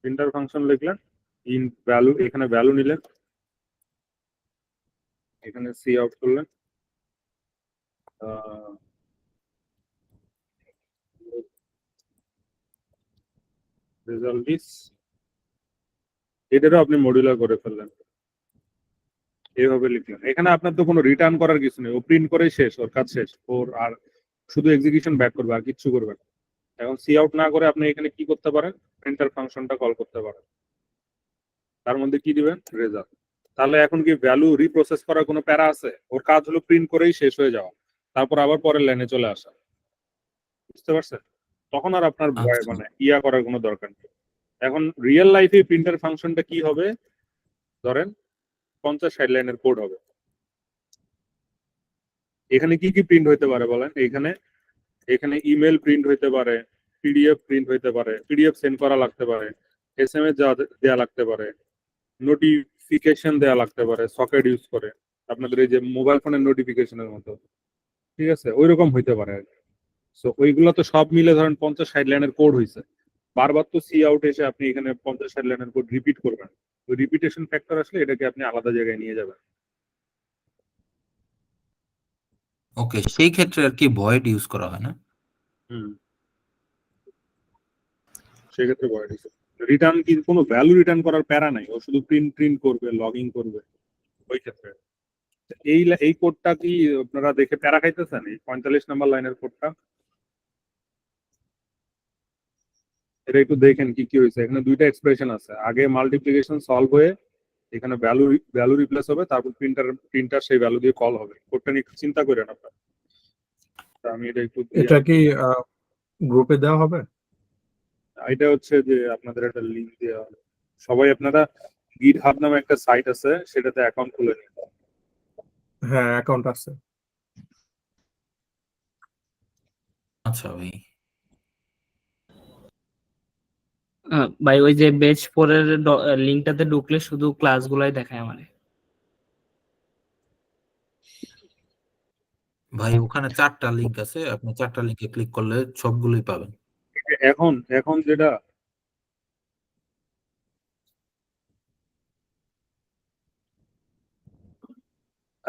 প্রিন্টার ফাংশন লিখলেন, ইন ভ্যালু, এখানে ভ্যালু নিলেন, এখানে সি আউট করলেন, রেজাল্ট ইস, এটারও আপনি মডিউলার করে ফেললেন, এইভাবে লিখলেন। এখানে আপনার তো কোনো রিটার্ন করার কিছু নেই, ও প্রিন্ট করেই শেষ, ওর কাজ শেষ, ওর আর শুধু এক্সিকিউশন ব্যাক করবে, আর কিচ্ছু করবে না। এখন সি আউট না করে আপনি এখানে কি করতে পারেন, প্রিন্টার ফাংশনটা কল করতে পারেন, তার মধ্যে কি দিবেন, রেজাল্ট। তাহলে এখন কি ভ্যালু রিপ্রসেস করার কোনো প্যারা আছে? ওর কাজ হলো প্রিন্ট করেই শেষ হয়ে যাওয়া, তারপর আবার পরের লাইনে চলে আসা। বুঝতে পারছেন? তখন আর আপনার ভয় আচ্ছা মানে ইয়া করার কোনো দরকার নেই। এখন রিয়েল লাইফে প্রিন্টার ফাংশনটা কি হবে, ধরেন 50-60 লাইনের কোড হবে। এখানে কি কি প্রিন্ট হইতে পারে বলেন? এখানে ইমেল প্রিন্ট হইতে পারে, পিডিএফ প্রিন্ট হইতে পারে, পিডিএফ সেন্ড করা লাগতে পারে, এসএমএস দেওয়া লাগতে পারে, নোটিফিকেশন দেওয়া লাগতে পারে সকেট ইউজ করে, আপনাদের এই যে মোবাইল ফোনের নোটিফিকেশনের মতো, ঠিক আছে, ওই রকম হইতে পারে আর কি। সো ওইগুলো তো সব মিলে ধরেন 50-60 লাইনের কোড হইছে, বারবার তো সি আউট এসে আপনি এখানে 50-60 লাইনের কোড রিপিট করবেন, ওই রিপিটেশন ফ্যাক্টর আসলে এটাকে আপনি আলাদা জায়গায় নিয়ে যাবেন। ওকে, সেই ক্ষেত্রে আর কি ভয়েড ইউজ করা হয় না? হুম, সেক্ষেত্রে ভয় দিচ্ছে। রিটার্ন কি কোনো ভ্যালু রিটার্ন করার প্যারা নাই, ও শুধু প্রিন্ট করবে, লগ ইন করবে ওই ক্ষেত্রে। এই কোডটা কি আপনারা দেখে প্যারা খাইতেছেন? এই 45 নাম্বার লাইনের কোডটা এটা একটু দেখেন কি কি হয়েছে। এখানে দুইটা এক্সপ্রেশন আছে, আগে মাল্টিপ্লিকেশন সলভ হয়ে এখানে ভ্যালু রিপ্লেস হবে, তারপর প্রিন্টার সেই ভ্যালু দিয়ে কল হবে। কোডটা নিয়ে একটু চিন্তা করেন আপনারা। তা আমি এটা একটু এটা কি গ্রুপে দেওয়া হবে? এটা হচ্ছে যে আপনাদের একটা লিংক দেওয়া হবে। সবাই আপনারা গিটহাব নামে একটা সাইট আছে, সেটাতে অ্যাকাউন্ট খুলে নিন। হ্যাঁ, অ্যাকাউন্ট আছে। আচ্ছা ভাই। ভাই ওই যে বেচ 4 এর লিংকটাতে ঢুকলে শুধু ক্লাসগুলাই দেখায় আমারে। ভাই ওখানে 4টা লিংক আছে, আপনি 4টা লিংকে ক্লিক করলে সবগুলোই পাবেন। এখন যেটা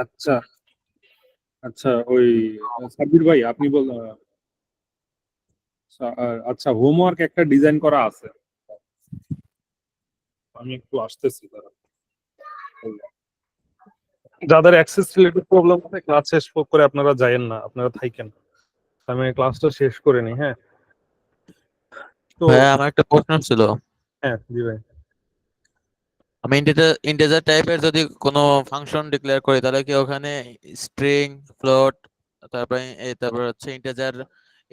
আচ্ছা আচ্ছা ওই সাব্বির ভাই আপনি আচ্ছা হোমওয়ার্ক একটা ডিজাইন করা আছে, আমি একটু আসতেছি দাঁড়ান। যাদের অ্যাক্সেস রিলেটেড প্রবলেম আছে ক্লাস শেষ করে আপনারা যায়েন না, আপনারা থাকেন, আমি ক্লাসটা শেষ করে নি। হ্যাঁ, তো ভাইয়া আমার একটা প্রশ্ন ছিল। হ্যাঁ জি ভাই। আমি ইন্টিজার টাইপের যদি কোনো ফাংশন ডিক্লেয়ার করি তাহলে কি ওখানে স্ট্রিং, ফ্লোট, তারপর হচ্ছে ইন্টিজার,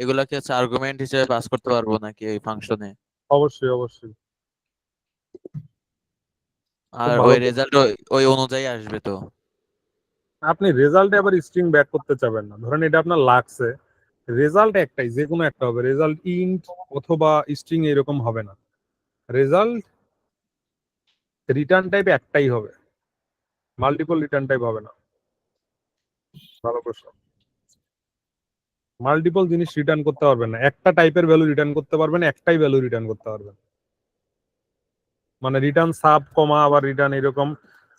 এগুলা কি হচ্ছে আর্গুমেন্ট হিসেবে পাস করতে পারবো নাকি এই ফাংশনে? অবশ্যই অবশ্যই, খুব আর ভালো ওই কথা। রেজাল্ট ওই অনুযায়ী আসবে তো? আপনি রেজাল্টে আবার স্ট্রিং ব্যাক করতে চাবেন না, ধরেন এটা আপনার লাগছে, রেজাল্ট একটাই, যে কোনো একটা হবে, রেজাল্ট ইন্ট অথবা স্ট্রিং এরকম হবে না, রেজাল্ট রিটার্ন টাইপ একটাই হবে, মাল্টিপল রিটার্ন টাইপ হবে না। ভালো প্রশ্ন। মাল্টিপল জিনিস রিটার্ন করতে পারবেন না, একটা টাইপের ভ্যালু রিটার্ন করতে পারবেন, একটাই ভ্যালু রিটার্ন করতে পারবেন। মানে রিটার্ন সাব কমা আবার রিটার্ন এরকম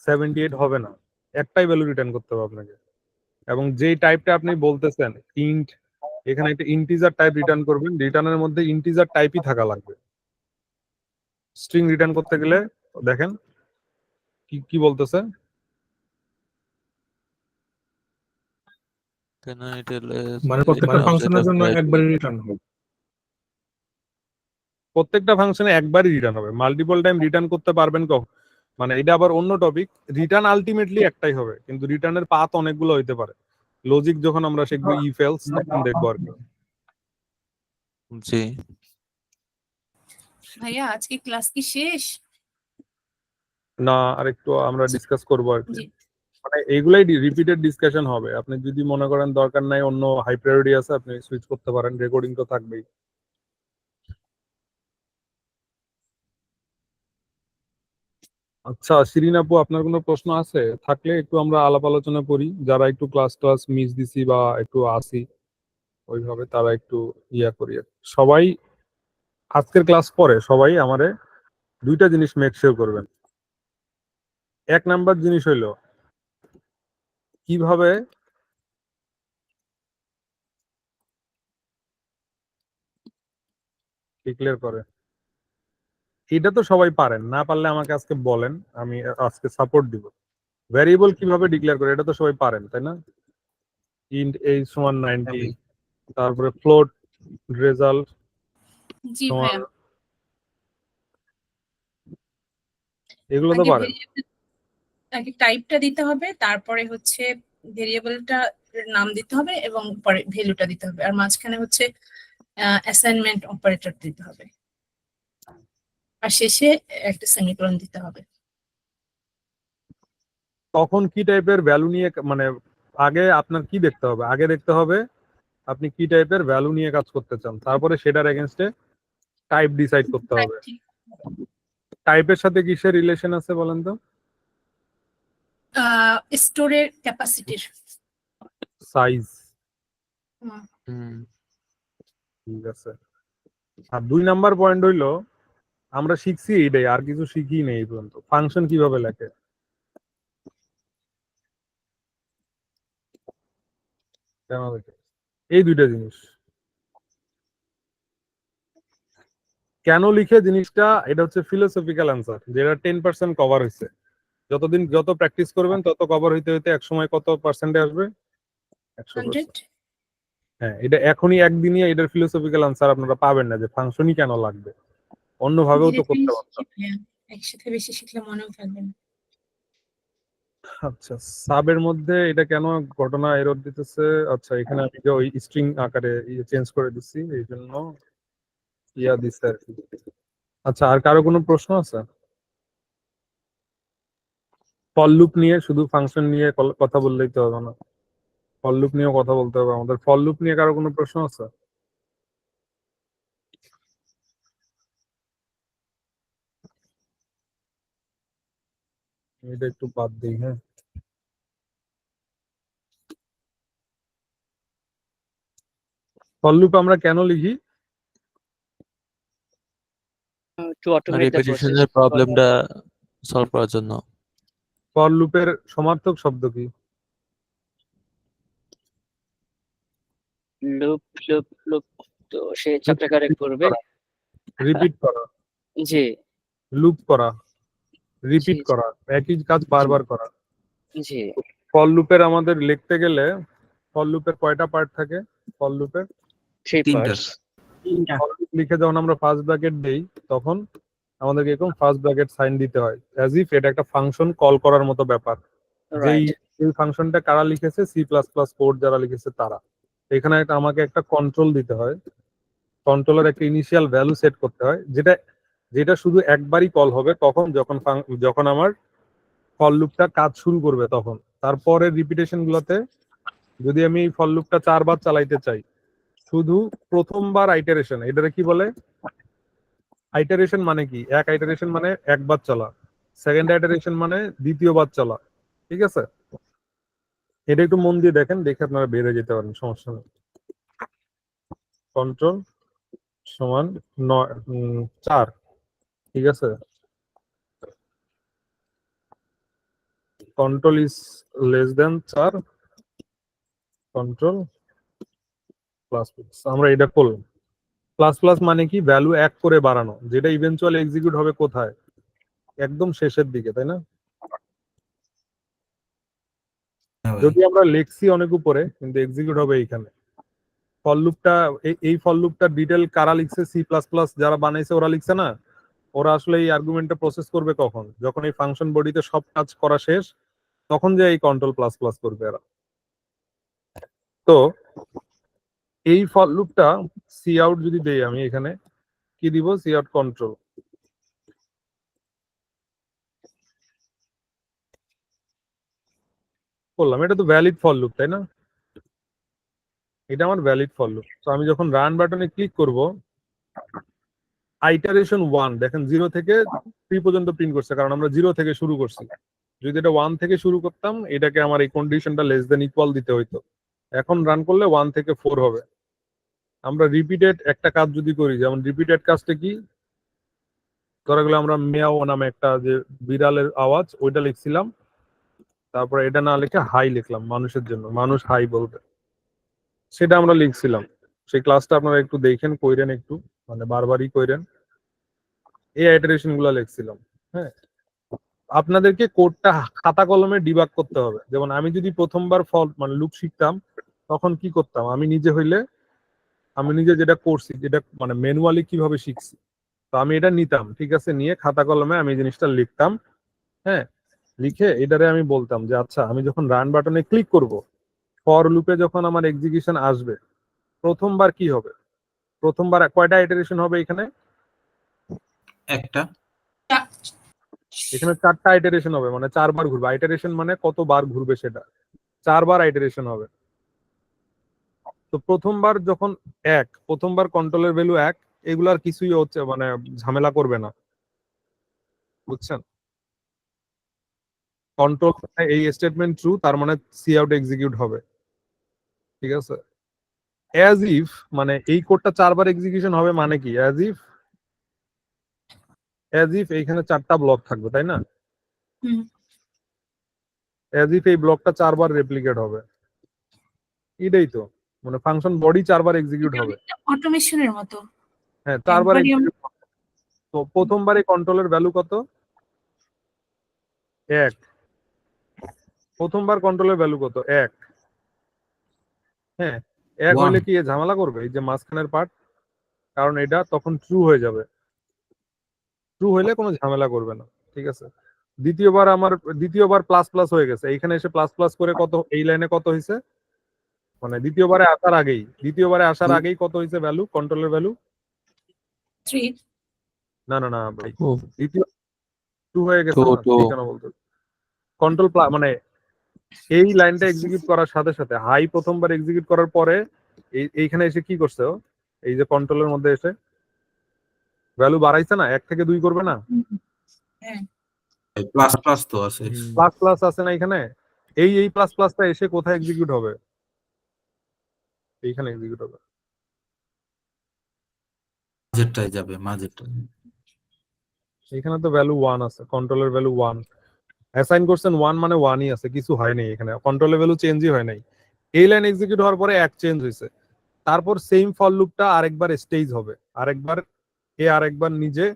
78 হবে না, একটাই ভ্যালু রিটার্ন করতে হবে আপনাকে। এবং যেই টাইপটা আপনি বলতেছেন ইন্ট, এখানে একটা ইন্টিজার টাইপ রিটার্ন করবেন, রিটার্নের মধ্যে ইন্টিজার টাইপই থাকা লাগবে। স্ট্রিং রিটার্ন করতে গেলে দেখেন কি কি বলতেছে, মানে প্রত্যেকটা ফাংশনের জন্য একবারই রিটার্ন হবে। প্রত্যেকটা ফাংশনে একবারই রিটার্ন হবে, মাল্টিপল টাইম রিটার্ন করতে পারবেন কখন, মানে এটা আবার অন্য টপিক। রিটার্ন আলটিমেটলি একটাই হবে, কিন্তু রিটার্নের পাথ অনেকগুলো হইতে পারে। লজিক যখন আমরা শিখবো ইফ এলস তখন দেখবো আর কি। জি। ভাইয়া আজকে ক্লাস কি শেষ? না আরেকটু আমরা ডিসকাস করবো আর কি। জি মানে এইগুলাই রিপিটেড ডিসকাশন হবে। আপনি যদি মনে করেন দরকার নাই, অন্য হাই প্রায়োরিটি আছে, আপনি সুইচ করতে পারেন, রেকর্ডিং তো থাকবেই। আচ্ছা শিরিন আপু, আপনার কোনো প্রশ্ন আছে? থাকলে একটু আমরা আলাপ আলোচনা করি। যারা একটু ক্লাস মিস দিছি বা একটু আসি ওইভাবে, তারা একটু ইয়া করি আর কি। সবাই আজকের ক্লাস পরে সবাই আমারে দুইটা জিনিস মেক শিওর করবেন। এক নাম্বার জিনিস হইলো কিভাবে ডিক্লেয়ার করে। এটা তো সবাই পারেন, না পারলে আমাকে আজকে বলেন, আমি আজকে সাপোর্ট দিব। ভ্যারিয়েবল কিভাবে ডিক্লেয়ার করে এটা তো সবাই পারেন, তাই না? ইন্ট এইজ সমান 90, তারপরে ফ্লোট রেজাল্ট জি সমান, ভাইয়া, এগুলো তো আগে পারেন। আগে টাইপটা দিতে হবে, তারপরে হচ্ছে ভেরিয়েবলটা নাম দিতে হবে এবং পরে ভ্যালুটা দিতে হবে, আর মাঝখানে হচ্ছে অ্যাসাইনমেন্ট অপারেটর দিতে হবে, আর শেষে একটা সেমিকোলন দিতে হবে। তখন কি টাইপের ভ্যালু নিয়ে মানে আগে আপনার কি দেখতে হবে? আগে দেখতে হবে আপনি কি টাইপের ভ্যালু নিয়ে কাজ করতে চান, তারপরে সেটার এগেনস্টে টাইপ ডিসাইড করতে হবে। টাইপের সাথে কিসের রিলেশন আছে বলেন তো? স্টোরের ক্যাপাসিটির। সাইজ। হুম ঠিক আছে। আর 2 নাম্বার পয়েন্ট হইলো আমরা শিখছি এইটাই, আর কিছু শিখি নেই এই পর্যন্ত। ফাংশন কিভাবে লেখে, কেন লেখে, এই দুইটা জিনিস। কেন লিখে জিনিসটা, এটা হচ্ছে ফিলোসফিক্যাল অ্যান্সার, যেটা 10% কভার হয়েছে। যত প্র্যাকটিস করবেন তত কভার হইতে হইতে এক সময় কত পার্সেন্টে আসবে? 100%। 100। হ্যাঁ, এটা এখনই একদিনই এটার ফিলোসফিক্যাল অ্যান্সার আপনারা পাবেন না যে ফাংশনই কেন লাগবে, অন্যভাবেও তো করতে পারতাম। একসাথে বেশি শিখলে মনেও থাকবে না। আচ্ছা, সাবের মধ্যে এটা কেন ঘটনা এরর দিতেছে? আচ্ছা, এখানে আমি যে ওই স্ট্রিং আকারে চেঞ্জ করে দিচ্ছি, এই জন্য ইয়া দিচ্ছে আর কি। আচ্ছা, আর কারো কোনো প্রশ্ন আছে? ফর লুপ নিয়ে, শুধু ফাংশন নিয়ে কথা বললেই তো হবে না, ফর লুপ নিয়েও কথা বলতে হবে আমাদের। ফর লুপ নিয়ে কারো কোনো প্রশ্ন আছে? এটা একটু বাদ দিই। হ্যাঁ, ফর লুপ আমরা কেন লিখি? To automate the process. রিপিটিশনের প্রবলেমটা সলভ করার জন্য। ফর লুপের সমার্থক শব্দ কি? লুপ লুপ লুপ, তো সে চক্রাকারে ঘুরবে। রিপিট করা, জি লুপ করা, রিপিট জি করা, একই কাজ বারবার করা। জি। ফর লুপের আমাদের লিখতে গেলে, ফর লুপের কয়টা পার্ট থাকে? ফর লুপের 3 তিনটা। পার্টস। ফর লুপ লিখে যখন আমরা ফার্স্ট ব্র্যাকেট দেই, তখন আমাদেরকে এরকম ফার্স্ট ব্র্যাকেট সাইন দিতে হয়, অ্যাজ ইফ এটা একটা ফাংশন কল করার মতো ব্যাপার। যেই রাইট। এই ফাংশনটা কারা লিখেছে? C++ কোড যারা লিখেছে তারা। এখানে আমাকে একটা কন্ট্রোল দিতে হয়, কন্ট্রোলের একটা ইনিশিয়াল ভ্যালু সেট করতে হয়, যেটা যেটা শুধু একবারই কল হবে, তখন যখন আমার ফর লুপটা কাজ শুরু করবে তখন। তারপরে রিপিটেশন গুলোতে যদি আমি এই ফর লুপটা 4 বার চালাইতে চাই, শুধু প্রথমবার আইটারেশন, এটারে কি বলে? আইটারেশন মানে কি? এক আইটারেশন মানে একবার চলা, সেকেন্ড আইটারেশন মানে দ্বিতীয়বার চলা। ঠিক আছে, এটা একটু মন দিয়ে দেখেন, দেখে আপনারা বের হয়ে যেতে পারেন, সমস্যা নেই। কন্ট্রোল সমান 4, ঠিক আছে। Control is less than 4, control plus plus, আমরা এটা করলাম। প্লাস প্লাস মানে কি? ভ্যালু 1 করে বাড়ানো, যেটা ইভেনচুয়ালি এক্সিকিউট হবে কোথায়? একদম শেষের দিকে, তাই না? হ্যাঁ ভাই। যদি আমরা লিখছি অনেক উপরে, কিন্তু এক্সিকিউট হবে এইখানে। ফর লুপটা, এই ফর লুপটা ডিটেল কারা লিখছে? C++ যারা বানাইছে ওরা লিখছে না? ওরা আসলে এই আর্গুমেন্টটা প্রসেস করবে কখন? যখন এই ফাংশন বডিতে সব কাজ করা শেষ, তখন যে এই কন্ট্রোল প্লাস প্লাস করবে এরা। তো এই ফর লুপটা সি আউট যদি দেই, আমি এখানে কি দিব? Cout control. করলাম, এটা তো ভ্যালিড ফর লুপ তাই না? এটা আমার ভ্যালিড ফর লুপ। তো আমি যখন রান বাটনে ক্লিক করব, আইটারেশন 1 দেখেন 0 থেকে 3 পর্যন্ত প্রিন্ট করছে, কারণ আমরা 0 থেকে শুরু করছি। যদি এটা 1 থেকে শুরু করতাম, এটাকে আমার এই কন্ডিশনটা লেস দেন ইকুয়াল দিতে হইতো। এখন রান করলে 1 থেকে 4 হবে। আমরা রিপিটেড একটা কাজ যদি করি, যেমন রিপিটেড কাজটা কি, ধরা গেলো আমরা মেয়াও নামে একটা যে বিড়ালের আওয়াজ ওইটা লিখছিলাম, তারপরে এটা না লিখে হাই লিখলাম মানুষের জন্য, মানুষ হাই বলবে, সেটা আমরা লিখছিলাম। সেই ক্লাসটা আপনারা একটু দেখেন, কইরেন একটু, মানে বারবারই কইরেন। এই আইটারেশন গুলা লিখছিলাম। হ্যাঁ, আপনাদেরকে কোডটা খাতা কলমে ডিবাগ করতে হবে। যেমন আমি যদি প্রথমবার ফল মানে লুপ শিখতাম, তখন কি করতাম, আমি নিজে যেটা করছি, যেটা মানে ম্যানুয়ালি কিভাবে শিখছি, তো আমি এটা নিতাম, ঠিক আছে, নিয়ে খাতা কলমে আমি এই জিনিসটা লিখতাম। হ্যাঁ, লিখে এটারে আমি বলতাম যে আচ্ছা আমি যখন রান বাটনে ক্লিক করব, ফর লুপে যখন আমার এক্সিকিউশন আসবে, প্রথমবার কি হবে, প্রথমবার কয়টা ইটারেশন হবে এখানে? একটা। এখানে 4টা আইটারেশন হবে, মানে 4 বার ঘুরবে। আইটারেশন মানে কতবার ঘুরবে সেটা, 4 বার আইটারেশন হবে। তো প্রথমবার যখন প্রথমবার কন্ট্রোলের ভ্যালু 1, এগুলার কিছুই হচ্ছে মানে ঝামেলা করবে না, বুঝছেন? কন্ট্রোল এই স্টেটমেন্ট ট্রু, তার মানে সি আউট এক্সিকিউট হবে, ঠিক আছে। অ্যাজ ইফ মানে এই কোডটা 4 বার এক্সিকিউশন হবে, মানে কি অ্যাজ ইফ এইখানে 4টা ব্লক থাকবে তাই না? হুম। অ্যাজ ইফ এই ব্লকটা 4 বার রেপ্লিকেট হবে, এটাই তো মানে ফাংশন বডি 4 বার এক্সিকিউট হবে। অটোমেশনের মতো। হ্যাঁ, 4 বার একবারই execute হবে। তো প্রথমবারে কন্ট্রোলের ভ্যালু কত? 1। প্রথমবার কন্ট্রোলের ভ্যালু কত? 1। হ্যাঁ, 1 One. হইলে কি এ ঝামেলা করবে এই যে মাঝখানের পার্ট? কারণ এটা তখন ট্রু হয়ে যাবে, ট্রু হইলে কোনো ঝামেলা করবে না, ঠিক আছে। দ্বিতীয়বার প্লাস প্লাস হয়ে গেছে, এইখানে এসে প্লাস প্লাস করে কত, এই লাইনে কত হয়েছে, মানে দ্বিতীয়বারে আসার Two. আগেই কত হয়েছে ভ্যালু, কন্ট্রোলের ভ্যালু? 3 না ভাই, দ্বিতীয় 2 হয়ে গেছে না, Two. ঠিক কেন বলতো? কন্ট্রোল মানে এই লাইনটা এক্সিকিউট করার সাথে সাথে হাই প্রথমবার এক্সিকিউট করার পরে এইখানে এসে কি করছে ও, এই যে কন্ট্রোলের মধ্যে এসে ভ্যালু বাড়াইছে না, 1 থেকে 2 করবে না, প্লাস প্লাস তো আছে। প্লাস প্লাস আছে না এখানে, এই প্লাস প্লাসটা এসে কোথায় এক্সিকিউট হবে? এইখানে এক্সিকিউট হবে। মাঝেরটায় যাবে, মাঝেরটা। এখানে তো ভ্যালু 1 আছে, কন্ট্রোলের ভ্যালু 1 অ্যাসাইন করছেন, 1 মানে 1ই আছে, কিছু হয় নাই এখানে, কন্ট্রোলের ভ্যালু চেঞ্জই হয় নাই। এই লাইন এক্সিকিউট হওয়ার পরে 1 চেঞ্জ হয়েছে, তারপর সেম ফর লুপটা আরেকবার স্টেজ হবে, আরেকবার নিজে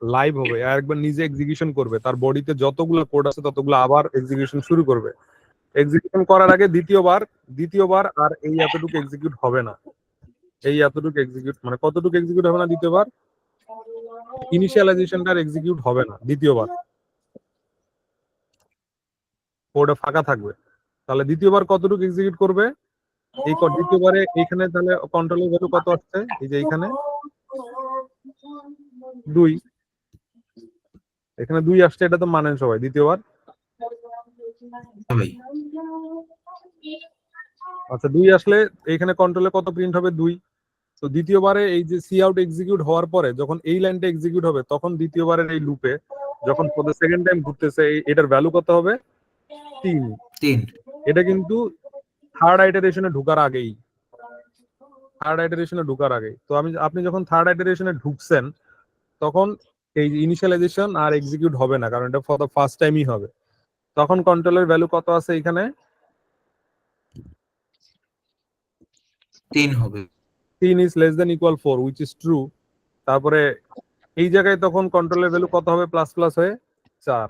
লাইভ হবে, আরেকবার নিজে এক্সিকিউশন করবে, তার বডিতে যতগুলো কোড আছে ততগুলো আবার এক্সিকিউশন শুরু করবে। এক্সিকিউশন করার আগে দ্বিতীয়বার আর এই এতটুকু এক্সিকিউট হবে না, এই এতটুকু এক্সিকিউট মানে কতটুকু এক্সিকিউট হবে না দ্বিতীয়বার? ইনিশিয়ালাইজেশনটার এক্সিকিউট হবে না দ্বিতীয়বার, কোডে ফাঁকা থাকবে। তাহলে দ্বিতীয়বার কতটুকু এক্সিকিউট করবে? দ্বিতীয়বারে এখানে তাহলে কন্ট্রোলের ভ্যালু কত আসছে, এই যে এখানে 2, এখানে 2 আসছে, এটা তো মানেন সবাই দ্বিতীয়বার। ভাই আচ্ছা 2 আসলে এইখানে কন্ট্রোলে কত প্রিন্ট হবে? 2। তো দ্বিতীয়বারে এই যে সি আউট এক্সিকিউট হওয়ার পরে যখন এই লাইনটা এক্সিকিউট হবে, তখন দ্বিতীয়বারের এই লুপে যখন ফর দ্য সেকেন্ড টাইম ঘুরতেছে, এটার ভ্যালু কত হবে? 3। 3। এটা কিন্তু থার্ড আইটারেশনে ঢোকার আগেই, তো আপনি যখন থার্ড আইটারেশনে ঢুকছেন, তখন এই ইনিশিয়ালাইজেশন আর এক্সিকিউট হবে না, কারণ এটা ফর দ্য ফার্স্ট টাইমই হবে। তখন কন্ট্রোলের ভ্যালু কত আছে এখানে? 3 হবে। 3 is less than equal 4, which is true. তারপরে এই জায়গায় তখন কন্ট্রোলের ভ্যালু কত হবে? প্লাস প্লাস হয়ে 4,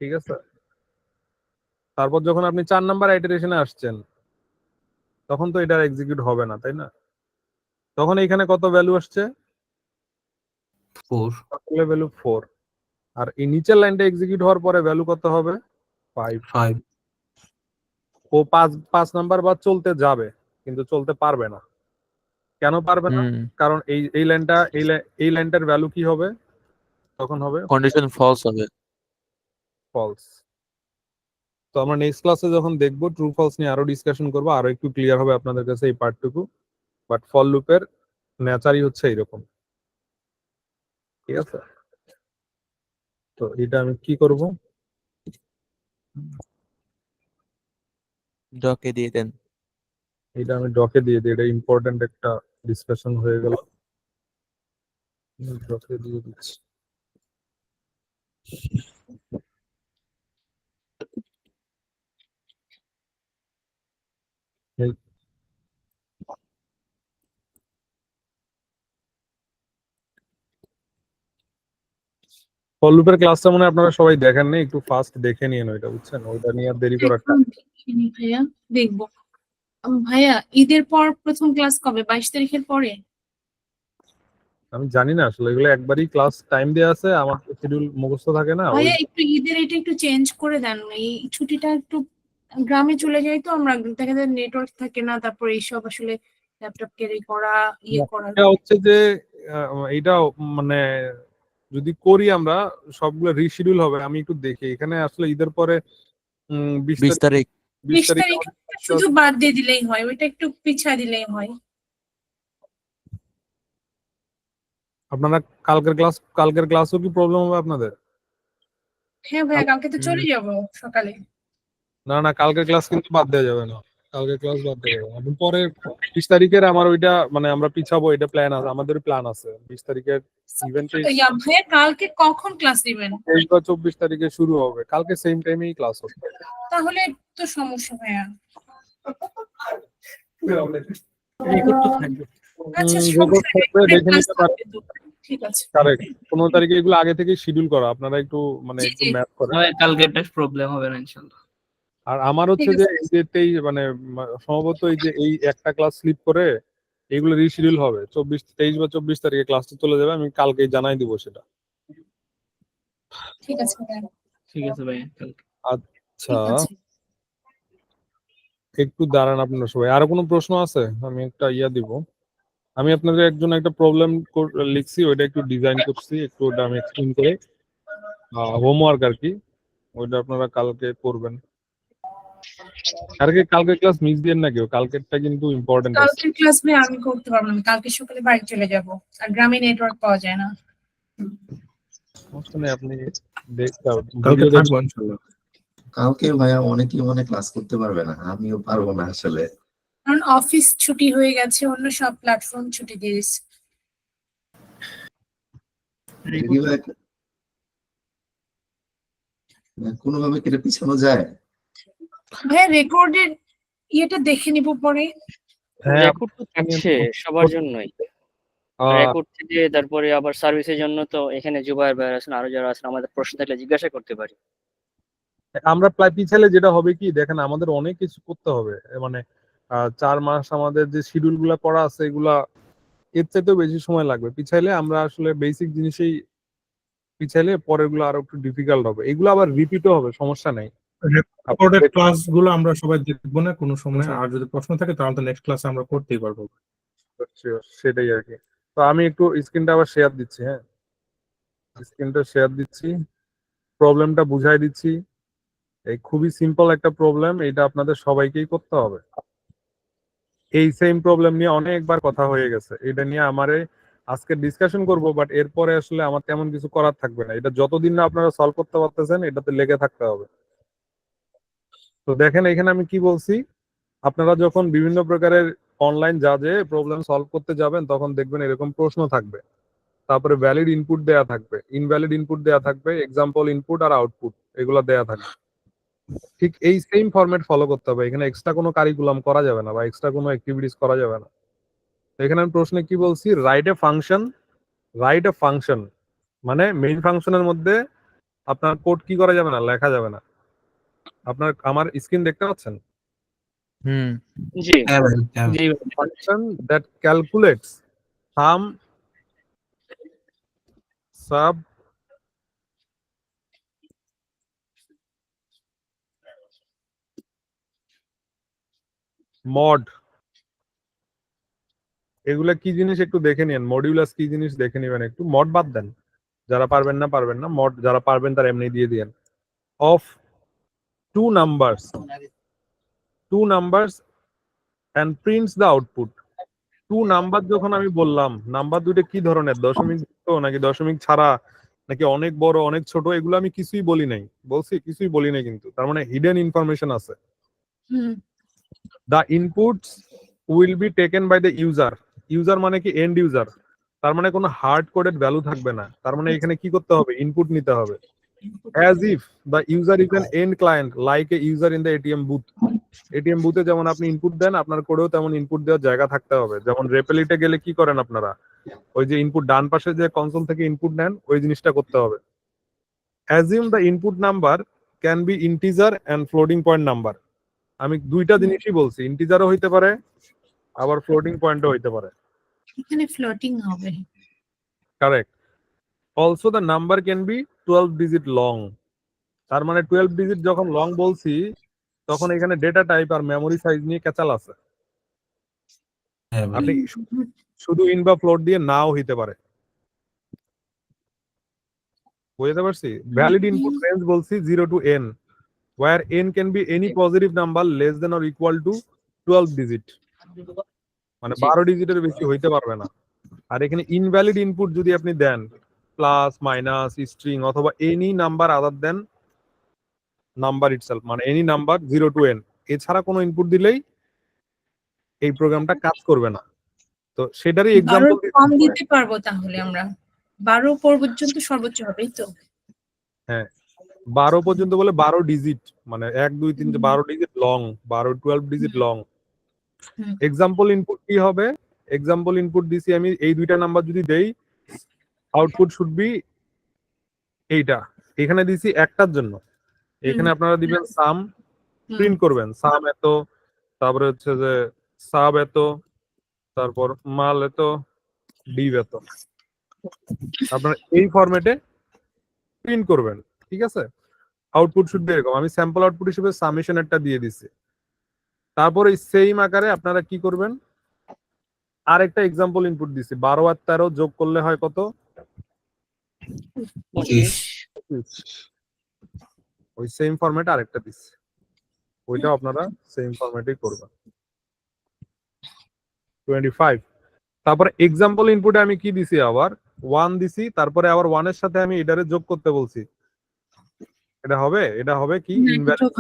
ঠিক আছে। তারপর যখন আপনি 4 নাম্বার আইটারেশনে আসছেন, তখন তো এটা এক্সিকিউট হবে না, তাই না? তখন এইখানে কত ভ্যালু আসছে? 4। কন্ট্রোলের ভ্যালু 4, আর এই নিচের লাইনটা এক্সিকিউট হওয়ার পরে ভ্যালু কত হবে? 5। ও 5 নাম্বার বাদ চলতে যাবে, কিন্তু চলতে পারবে না। কেন পারবে না? কারণ এই লাইনটার ভ্যালু কি হবে? তখন হবে কন্ডিশন ফলস হবে। ফলস। তো আমরা নেক্সট ক্লাসে যখন দেখবো ট্রু ফলস নিয়ে আরো ডিসকাশন করবো, আরো একটু ক্লিয়ার হবে আপনাদের কাছে এই পার্টটুকু। বাট ফর লুপের নেচারই হচ্ছে এইরকম, ঠিক আছে? তো এটা আমি কি করব, ডকে দিয়ে দেন। এটা আমি ডকে দিয়ে দিই, এটা ইম্পর্টেন্ট একটা ডিসকাশন হয়ে গেল, ডকে দিয়ে দিচ্ছি। এই ফর লুপের ক্লাসটা মনে হয় আপনারা সবাই দেখেন না, একটু ফাস্ট দেখে নিন ওইটা, বুঝছেন? ওইটা নিয়ে আর দেরি করার একদম দেখিনি ভাইয়া, দেখবো। ভাইয়া ঈদের পর প্রথম ক্লাস কবে? 22 তারিখের পরে? আমি জানি না আসলে, এগুলো একবারই ক্লাস টাইম দেওয়া আছে, আমার শিডিউল মুখস্থ থাকে না। ওই ভাইয়া একটু ঈদের এটা একটু চেঞ্জ করে দেন, এই ছুটিটা একটু গ্রামে চলে যাই তো আমরা, দেখা যায় নেটওয়ার্ক থাকে না, তারপর এইসব আসলে ল্যাপটপ ক্যারি করা, করা। এটা হচ্ছে যে এইটা মানে যদি করি আমরা সবগুলো রিশিডিউল হবে। আমি একটু দেখি এখানে আসলে ঈদের পরে 20 20 তারিখ 20 20 তারিখ তারিখ শুধু বাদ দিয়ে দিলেই হয়, ওইটা একটু পিছা দিলেই হয়। আপনারা কালকের ক্লাসও কি প্রবলেম হবে আপনাদের? হ্যাঁ ভাইয়া, কালকে তো চলে যাবো সকালে। না না, কালকের ক্লাস কিন্তু বাদ দেওয়া যাবে না, কালকের ক্লাস বাদ দেওয়া যাবে না। আপনি পরে 20 তারিখের আমার ওইটা মানে আমরা পিছাবো, এটা প্ল্যান আছে, আমাদের প্ল্যান আছে 20 তারিখের ইভেন্টে ভাইয়া কালকে কখন ক্লাস দিবেন? 24 তারিখে শুরু হবে, কালকে সেম টাইমেই ক্লাস হবে। তাহলে তো সমস্যা ভাইয়া। আচ্ছা সমস্যা নেই, ক্লাস থাকবে তো। ঠিক আছে। কারেক্ট, 15 তারিখে এগুলো আগে থেকে শিডিউল করা, আপনারা একটু মানে জি, একটু জি। ম্যাথ করেন। কালকে একটা প্রবলেম হবে না ইনশাআল্লাহ। আর আমার হচ্ছে ঠিক যে আছে। এই যে মানে সম্ভবত এই যে এই একটা ক্লাস স্লিপ করে এইগুলো রিশিডিউল হবে, 23 বা 24 তারিখে ক্লাসটা চলে যাবে, আমি কালকেই জানাই দিব সেটা। ঠিক আছে ভাইয়া। ঠিক আছে ভাইয়া, কালকে। আচ্ছা, ঠিক আছে। একটু দাঁড়ান আপনারা সবাই, আরো কোনো প্রশ্ন আছে? আমি একটা দিব, আমি আপনাদের একজন একটা প্রবলেম লিখছি, ওইটা একটু ডিজাইন করছি, একটু ওটা আমি এক্সপ্লেন করে হোমওয়ার্ক আর কি, ওইটা আপনারা কালকে করবেন। কালকে ক্লাস মিস দিয়েন না কেউ, কালকেরটা কিন্তু ইম্পর্টেন্ট আছে। কালকের ক্লাস ভাই আমি করতে পারবো না, কালকে সকালে বাড়ি চলে যাব, আর গ্রামে নেটওয়ার্ক পাওয়া যায় না। সমস্যা নেই, আপনি দেখতে কালকে থাকবো ইনশাল্লাহ। কালকে ভাইয়া অনেকেই মনে ক্লাস করতে পারবে না, আমিও পারবো না আসলে। কারণ অফিস ছুটি হয়ে গেছে, অন্য সব প্ল্যাটফর্ম ছুটি দিয়েছে। যদি ভাই কোনোভাবে কেটে পিছানো যায়? ভাইয়া রেকর্ডের ইয়েটা দেখে নিব পরে। হ্যাঁ, রেকর্ড তো থাকছে সবার জন্যই, রেকর্ড থেকে তারপরে আবার সার্ভিসের জন্য তো এখানে জুবায়ের ভাই আছেন, আরো যারা আছেন, আমাদের প্রশ্ন থাকলে জিজ্ঞাসা করতে পারি। আমরা প্রায় পিছালে যেটা হবে কি দেখেন, আমাদের অনেক কিছু করতে হবে, মানে 4 মাস আমাদের যে শিডিউল গুলা করা আছে এগুলা এর চাইতেও বেশি সময় লাগবে। পিছাইলে আমরা আসলে বেসিক জিনিসেই পিছাইলে পরের গুলো আরো একটু ডিফিকাল্ট হবে, এগুলো আবার রিপিটও হবে, সমস্যা নেই। রেকর্ডেড ক্লাসগুলো আমরা সবাই দেখবো না কোনো সময়, আর যদি প্রশ্ন থাকে তাহলে তো নেক্সট ক্লাসে আমরা করতেই পারবো। সেটাই আর কি। তো আমি একটু স্ক্রিনটা আবার শেয়ার দিচ্ছি, হ্যাঁ স্ক্রিনটা শেয়ার দিচ্ছি, প্রবলেমটা বুঝাই দিচ্ছি। এই খুবই সিম্পল একটা প্রবলেম, এটা আপনাদের সবাইকেই করতে হবে। এই সেম প্রবলেম নিয়ে অনেকবার কথা হয়ে গেছে, এটা নিয়ে আমারে আজকে ডিসকাশন করব, বাট এরপরে আসলে আমার তেমন কিছু করার থাকবে না। এটা যতদিন না আপনারা সলভ করতে পারতেছেন এটাতে লেগে থাকতে হবে। তো দেখেন এখানে আমি কি বলছি, আপনারা যখন বিভিন্ন প্রকারের অনলাইন জাজে প্রবলেম সলভ করতে যাবেন তখন দেখবেন এরকম প্রশ্ন থাকবে, তারপরে ভ্যালিড ইনপুট দেয়া থাকবে, ইনভ্যালিড ইনপুট দেয়া থাকবে, এক্সাম্পল ইনপুট আর আউটপুট এগুলো দেয়া থাকবে। ঠিক এই সেম ফরম্যাট ফলো করতে হবে, এখানে এক্সট্রা কোনো কারিকুলাম করা যাবে না বা এক্সট্রা কোনো অ্যাক্টিভিটিস করা যাবে না। তো এখানে আমি প্রশ্নে কি বলছি, রাইট এ ফাংশন মানে মেইন ফাংশনের মধ্যে আপনার কোড কি করা যাবে না, লেখা যাবে না। আপনার আমার স্ক্রিন দেখতে পাচ্ছেন? জি হ্যাঁ ভাই, হ্যাঁ। জি function that calculates sum sub mod, এগুলা কি জিনিস একটু দেখে নিন, মডিউলাস কি জিনিস দেখে নিবেন একটু, মড বাদ দেন, যারা পারবেন না, মড যারা পারবেন তারা এমনি দিয়ে দিয়েন। Of two numbers and prints the output. Two number যখন আমি বললাম, নাম্বার দুইটা কি ধরনের, দশমিক যুক্ত নাকি দশমিক ছাড়া নাকি অনেক বড় অনেক ছোট, এগুলো আমি কিছুই বলি নাই। বলছি কিছুই বলি নাই, কিন্তু তার মানে হিডেন ইনফরমেশন আছে। The inputs will be taken by the user. User মানে কি? And user. তার মানে কোনো হার্ড কোডেড ভ্যালু থাকবে না। তার মানে এখানে কি করতে হবে? ইনপুট নিতে হবে। As if the user is an end client like a user in the ATM booth. ATM বুথে যেমন আপনি ইনপুট দেন, আপনার কোডেও তেমন ইনপুট দেওয়ার জায়গা থাকতে হবে। যেমন রেপেলিটে গেলে কি করেন আপনারা? ওই যে ইনপুট ডান পাশে যে কনসোল থেকে ইনপুট নেন, ওই জিনিসটা করতে হবে। Assume the input number can be integer and floating point number. আমি দুইটা জিনিসই বলছি, ইন্টিজারও হইতে পারে আবার ফ্লোটিং পয়েন্টও হইতে পারে। এখানে ফ্লোটিং হবে। Correct. Also the number can be 12 digit long. তার মানে 12 ডিজিট যখন লং বলছি, তখন এখানে ডেটা টাইপ আর মেমোরি সাইজ নিয়ে ক্যাচাল আছে। হ্যাঁ ভাই। আপনি শুধু ইন বা ফ্লোট দিয়ে নাও হইতে পারে। বুঝতে পারছি? ভ্যালিড ইনপুট রেঞ্জ বলছি 0 to n, where n can be any positive number less than or equal to 12 digit, মানে 12 ডিজিটের বেশি হইতে পারবে না। আর এখানে ইনভ্যালিড ইনপুট যদি আপনি দেন, প্লাস মাইনাস স্ট্রিং অথবা এনি নাম্বার আদার দেন নাম্বার ইটসেলফ, মানে এনি নাম্বার 0 to n, এছাড়া কোনো ইনপুট দিলেই এই প্রোগ্রামটা কাজ করবে না। তো সেটারই 12 এক্সাম্পল কম দিতে পারবো তাহলে আমরা, 12 পর্যন্ত সর্বোচ্চ হবে তো। হ্যাঁ, 12 পর্যন্ত বলে 12 ডিজিট, মানে 1 2 3 12 digit long, 12 digit long. Example input কি হবে? এক্সাম্পল ইনপুট দিছি আমি, এই দুইটা নাম্বার যদি দেই, আউটপুট শুড বি এইটা। এখানে দিছি একটার জন্য, এখানে আপনারা দিবেন সাম, প্রিন্ট করবেন সাম এত, তারপরে হচ্ছে যে সাব এত, তারপর মাল এত, ডিভ এত। আপনারা এই ফরম্যাটে প্রিন্ট করবেন, ঠিক আছে? আউটপুট শুড বি এরকম। আমি স্যাম্পল আউটপুট হিসেবে সামেশনেরটা দিয়ে দিছি। তারপর এই সেম আকারে আপনারা কি করবেন, আরেকটা এক্সাম্পল ইনপুট দিছি, 12 আর 13 যোগ করলে হয় কত? 25। ওই সেম ফরম্যাটে আরেকটা দিছি, ওইটাও আপনারা সেম ফরম্যাটেই করবেন। 25। তারপরে এক্সাম্পল ইনপুটে আমি কি দিছি, আবার 1 দিছি, তারপরে আবার 1 এর সাথে আমি এটারে যোগ করতে বলছি। এটা হবে? এটা হবে কি? ইনভ্যালিড।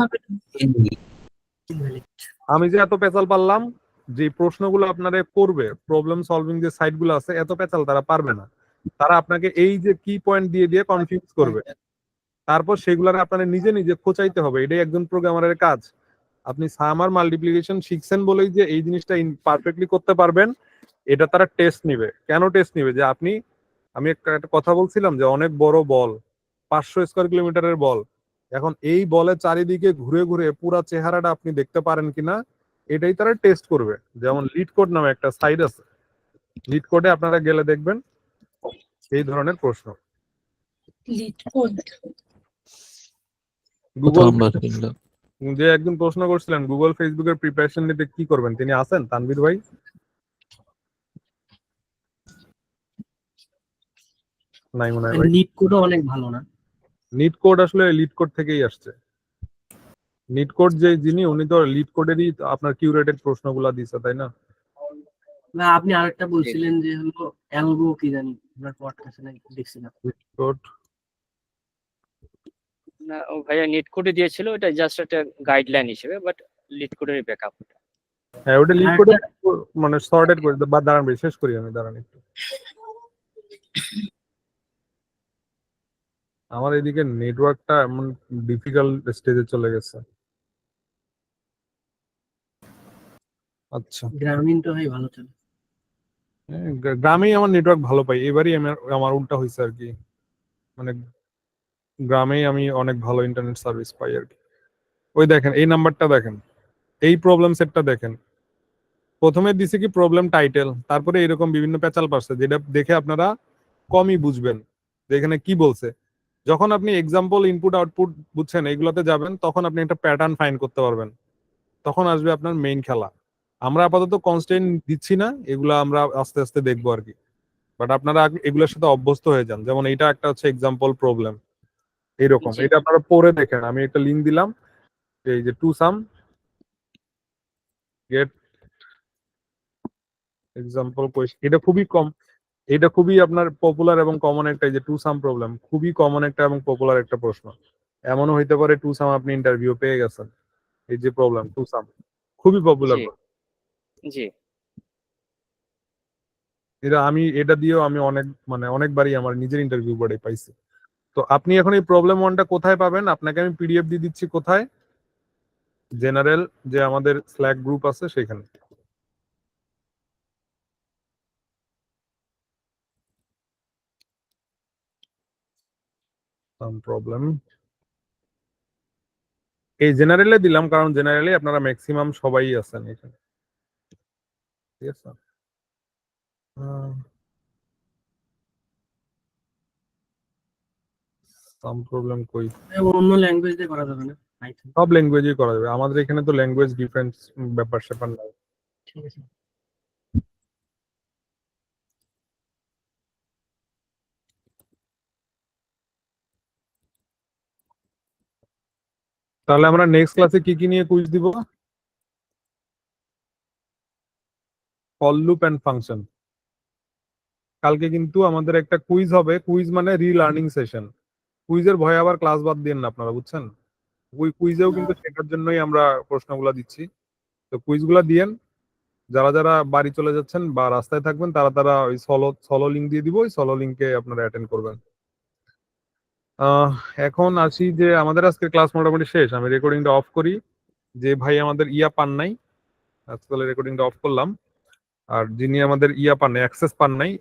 আমি যে এত পেঁচাল পারলাম, যে প্রশ্নগুলো আপনারা করবে, প্রবলেম সলভিং যে সাইটগুলো আছে, এত পেঁচাল তারা পারবে না। তারা আপনাকে এই যে কি পয়েন্ট দিয়ে দিয়ে কনফিউজ করবে, তারপর সেগুলার আপনারা নিজে নিজে খোঁচাইতে হবে। এটাই একজন প্রোগ্রামারের কাজ। আপনি সামার মাল্টিপ্লিকেশন শিখছেন বলেই যে এই জিনিসটা পারফেক্টলি করতে পারবেন, এটা তারা টেস্ট নিবে। কেন টেস্ট নিবে? যে আপনি, আমি একটা কথা বলছিলাম যে অনেক বড় বল, 500 স্কয়ার কিলোমিটারের বল, এখন এই বলের চারিদিকে ঘুরে ঘুরে পুরা চেহারাটা আপনি দেখতে পারেন কিনা, এটাই তারা টেস্ট করবে। যেমন লিড কোড নামে একটা সাইট আছে, লিড কোডে আপনারা গেলে দেখবেন এই ধরনের প্রশ্ন। লিড কোড গুগল, নাম্বার কিনলো। যে একজন প্রশ্ন করছিলেন গুগল ফেসবুকের প্রিপারেশন নিতে কি করবেন, তিনি আছেন? তানভীর ভাই নাই মনে হয় ভাই। লিড কোডও অনেক ভালো না? নিট কোড আসলে লিড কোড থেকেই আসছে। নিট কোড যে যিনি, উনি তো লিড কোডেরই আপনার কিউরেটেড প্রশ্নগুলা দিছে, তাই না? না, আপনি আরেকটা বলছিলেন যে হলো অ্যালগো কি জানি, আপনার পডকাস্টে নাকি দেখছিলাম। কোড না, ও ভাইয়া নেট কোডে দিয়েছিল, এটা জাস্ট একটা গাইডলাইন হিসেবে, বাট লিড কোডের ব্যাকআপ। হ্যাঁ, ওটা লিড কোডে মানে সর্টেড করে বা দাঁড়ান ভাই, শেষ করি আমি, দাঁড়ান একটু। আমার এদিকে নেটওয়ার্কটা এমন ডিফিকাল্ট স্টেজে চলে গেছে। আচ্ছা, গ্রামীণ তো ভাই ভালো চলে। গ্রামেই আমার নেটওয়ার্ক ভালো পাই, এবারই আমার উল্টা হয়েছে আর কি। মানে গ্রামেই আমি অনেক ভালো ইন্টারনেট সার্ভিস পাই আর কি। ওই দেখেন এই নাম্বারটা দেখেন, এই প্রবলেম সেটটা দেখেন। প্রথমে দিছে কি প্রবলেম টাইটেল, তারপরে এরকম বিভিন্ন পেঁচাল পারছে, যেটা দেখে আপনারা কমই বুঝবেন যে এখানে কি বলছে। যখন আপনি এক্সাম্পল ইনপুট আউটপুট বুঝছেন, এইগুলোতে যাবেন, তখন আপনি একটা প্যাটার্ন ফাইন্ড করতে পারবেন, তখন আসবে আপনার মেইন খেলা। আমরা আপাতত কনস্ট্যান্ট দিচ্ছি না, এগুলা আমরা আস্তে আস্তে দেখবো আর কি। বাট আপনারা এগুলোর সাথে অভ্যস্ত হয়ে যান। যেমন এইটা একটা হচ্ছে এক্সাম্পল প্রবলেম, এইরকম। এটা আপনারা পড়ে দেখেন, আমি একটা লিঙ্ক দিলাম, এই যে to some gate example question, এটা খুবই কম, এটা খুবই আপনার পপুলার এবং কমন একটা, এই যে টু সাম প্রবলেম খুবই কমন একটা এবং পপুলার একটা প্রশ্ন। এমনও হইতে পারে টু সাম আপনি ইন্টারভিউ পেয়ে গেছেন। এই যে প্রবলেম টু সাম খুবই পপুলার। জি জি এটা দিয়েও আমি অনেকবারই আমার নিজের ইন্টারভিউ বোর্ডে পাইছি। তো আপনি এখন এই প্রবলেম ওয়ানটা কোথায় পাবেন? আপনাকে আমি পিডিএফ দিয়ে দিচ্ছি। কোথায়? জেনারেল যে আমাদের স্ল্যাক গ্রুপ আছে সেখানে। প্রবলেম এই জেনারেলে দিলাম, কারণ জেনারেলে আপনারা ম্যাক্সিমাম সবাই আছেন এখানে, ঠিক আছে? সাম প্রবলেম কই? অন্য ল্যাঙ্গুয়েজ দিয়ে করা যাবে না? Python। সব ল্যাঙ্গুয়েজই করা যাবে, আমাদের এখানে তো ল্যাঙ্গুয়েজ ডিফারেন্স ব্যাপার স্যাপার নাই। ঠিক আছে। তাহলে আমরা নেক্সট ক্লাসে কি কি নিয়ে কুইজ দিব? For loop and function. কালকে কিন্তু আমাদের একটা কুইজ হবে, কুইজ মানে রিলার্নিং সেশন। কুইজের ভয়ে আবার ক্লাস বাদ দিন না আপনারা, বুঝছেন? ওই কুইজেও কিন্তু শেখার জন্যই আমরা প্রশ্নগুলা দিচ্ছি। তো কুইজগুলা দিয়েন, যারা যারা বাড়ি চলে যাচ্ছেন বা রাস্তায় থাকবেন তারা তারা ওই সলো লিঙ্ক দিয়ে দিব, ওই সলো লিঙ্কে আপনারা অ্যাটেন্ড করবেন। এখন আসি যে আমাদের আজকের ক্লাস মোটামুটি শেষ, আমি রেকর্ডিংটা অফ করি। যে ভাই আমাদের পান নাই, আজকাল রেকর্ডিংটা অফ করলাম। আর যিনি আমাদের পান নাই, অ্যাক্সেস পান নাই,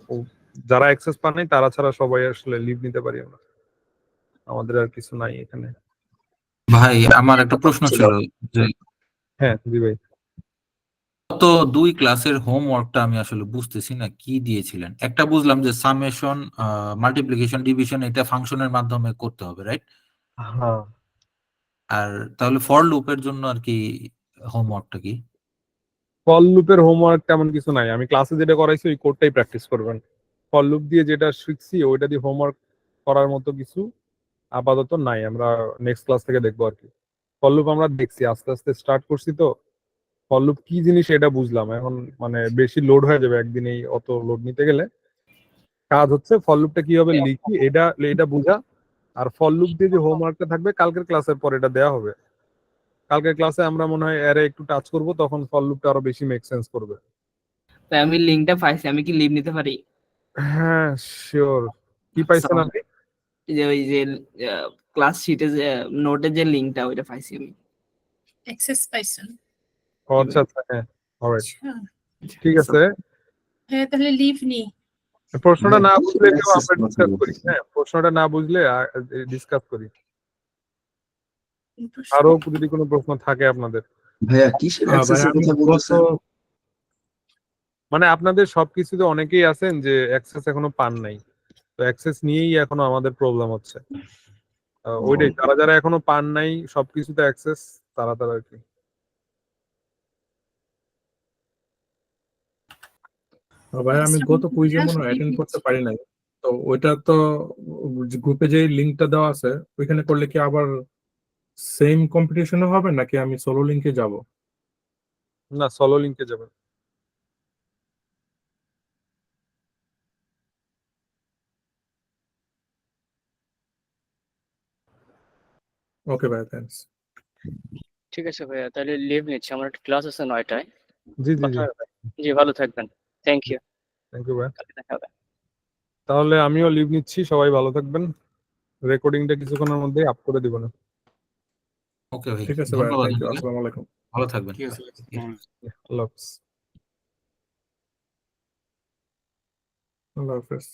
যারা অ্যাক্সেস পান নাই তারা ছাড়া সবাই আসলে লিভ নিতে পারি আমরা, আমাদের আর কিছু নাই এখানে। ভাই আমার একটা প্রশ্ন ছিল যে হ্যাঁ জি ভাই। গত 2 ক্লাসের হোমওয়ার্কটা আমি আসলে বুঝতেছি না কি দিয়েছিলেন। একটা বুঝলাম যে সামেশন, মাল্টিপ্লিকেশন, ডিভিশন এটা ফাংশনের মাধ্যমে করতে হবে, রাইট? হ্যাঁ, আর তাহলে ফর লুপের জন্য আর কি হোমওয়ার্কটা কি? ফর লুপের হোমওয়ার্ক তেমন কিছু নাই, আমি ক্লাসে যেটা করাইছি ওই কোডটাই প্র্যাকটিস করবেন। ফর লুপ দিয়ে যেটা শিখছি ওইটা দিয়ে হোমওয়ার্ক করার মতো কিছু আপাতত নাই, আমরা নেক্সট ক্লাস থেকে দেখবো আর কি। ফর লুপ আমরা দেখছি, আস্তে আস্তে স্টার্ট করছি তো। ফর লুপ কি জিনিস এটা বুঝলাম, এখন বেশি লোড হয়ে যাবে একদিনেই, অত লোড নিতে গেলে। কাজ হচ্ছে ফর লুপটা কিভাবে লিখি এটা এটা বুঝা, আর ফর লুপ দিয়ে যে হোমওয়ার্কটা থাকবে কালকের ক্লাসের পর এটা দেওয়া হবে। কালকের ক্লাসে আমরা মনে হয় এরে একটু টাচ করব, তখন ফর লুপটা আরো বেশি মেক সেন্স করবে। তাই আমি লিঙ্কটা পাইছি, আমি কি লিভ নিতে পারি? হ্যাঁ শিওর। কি পাইছেন আপনি? যে ওই যে ক্লাস শিটে যে নোটের যে লিঙ্কটা ওইটা পাইছি আমি। অ্যাক্সেস পাইছেন? ও আচ্ছা আচ্ছা, হ্যাঁ অলরাইট, আচ্ছা ঠিক আছে। হ্যাঁ, তাহলে লিভ নি। প্রশ্নটা না ভাইয়া, বুঝলে কেউ access আমরা কথা ডিসকাস করি, বলতেছেন। হ্যাঁ প্রশ্নটা না বুঝলে ডিসকাস করি। আরো যদি কোনো প্রশ্ন থাকে আপনাদের, ভাইয়া কিসের ভাই অ্যাক্সেসের আমি কথা গত বলতেছেন? আপনাদের সবকিছুতে অনেকেই আছেন যে অ্যাক্সেস এখনো পান নাই, তো অ্যাক্সেস নিয়েই এখনো আমাদের প্রবলেম হচ্ছে। ওইটাই, যারা যারা এখনো পান নাই সবকিছুতে অ্যাক্সেস, তারা তারা আর কি। ভাই আমি গত কুইজে মনে হয় অ্যাটেন্ড করতে পারি নাই, তো ওইটা তো গ্রুপে যে লিঙ্কটা দেওয়া আছে ওইখানে করলে কি আবার সেম কম্পিটিশনে হবে নাকি আমি সোলো লিঙ্কে যাব? না, সলো লিঙ্কে যাবেন। ওকে ভাই, থ্যাঙ্কস। ঠিক আছে ভাইয়া, তাহলে লিভ নিচ্ছি, আমার একটা ক্লাস আছে 9টায়। জি জি কথা জি, হবে। জি ভালো থাকবেন, থ্যাংক ইউ, থ্যাংক ইউ ভাই। কালকে দেখা হবে। তাহলে আমিও লিভ নিচ্ছি, সবাই ভালো থাকবেন। রেকর্ডিংটা কিছুক্ষণের মধ্যেই আপ করে দিব না। ওকে ভাই, ঠিক আছে ভাই, ধন্যবাদ থ্যাংক ইউ, আপনাকে। আসসালামু আলাইকুম। ভালো থাকবেন। ঠিক আছে। আল্লাহ হাফেজ। আল্লাহ হাফেজ।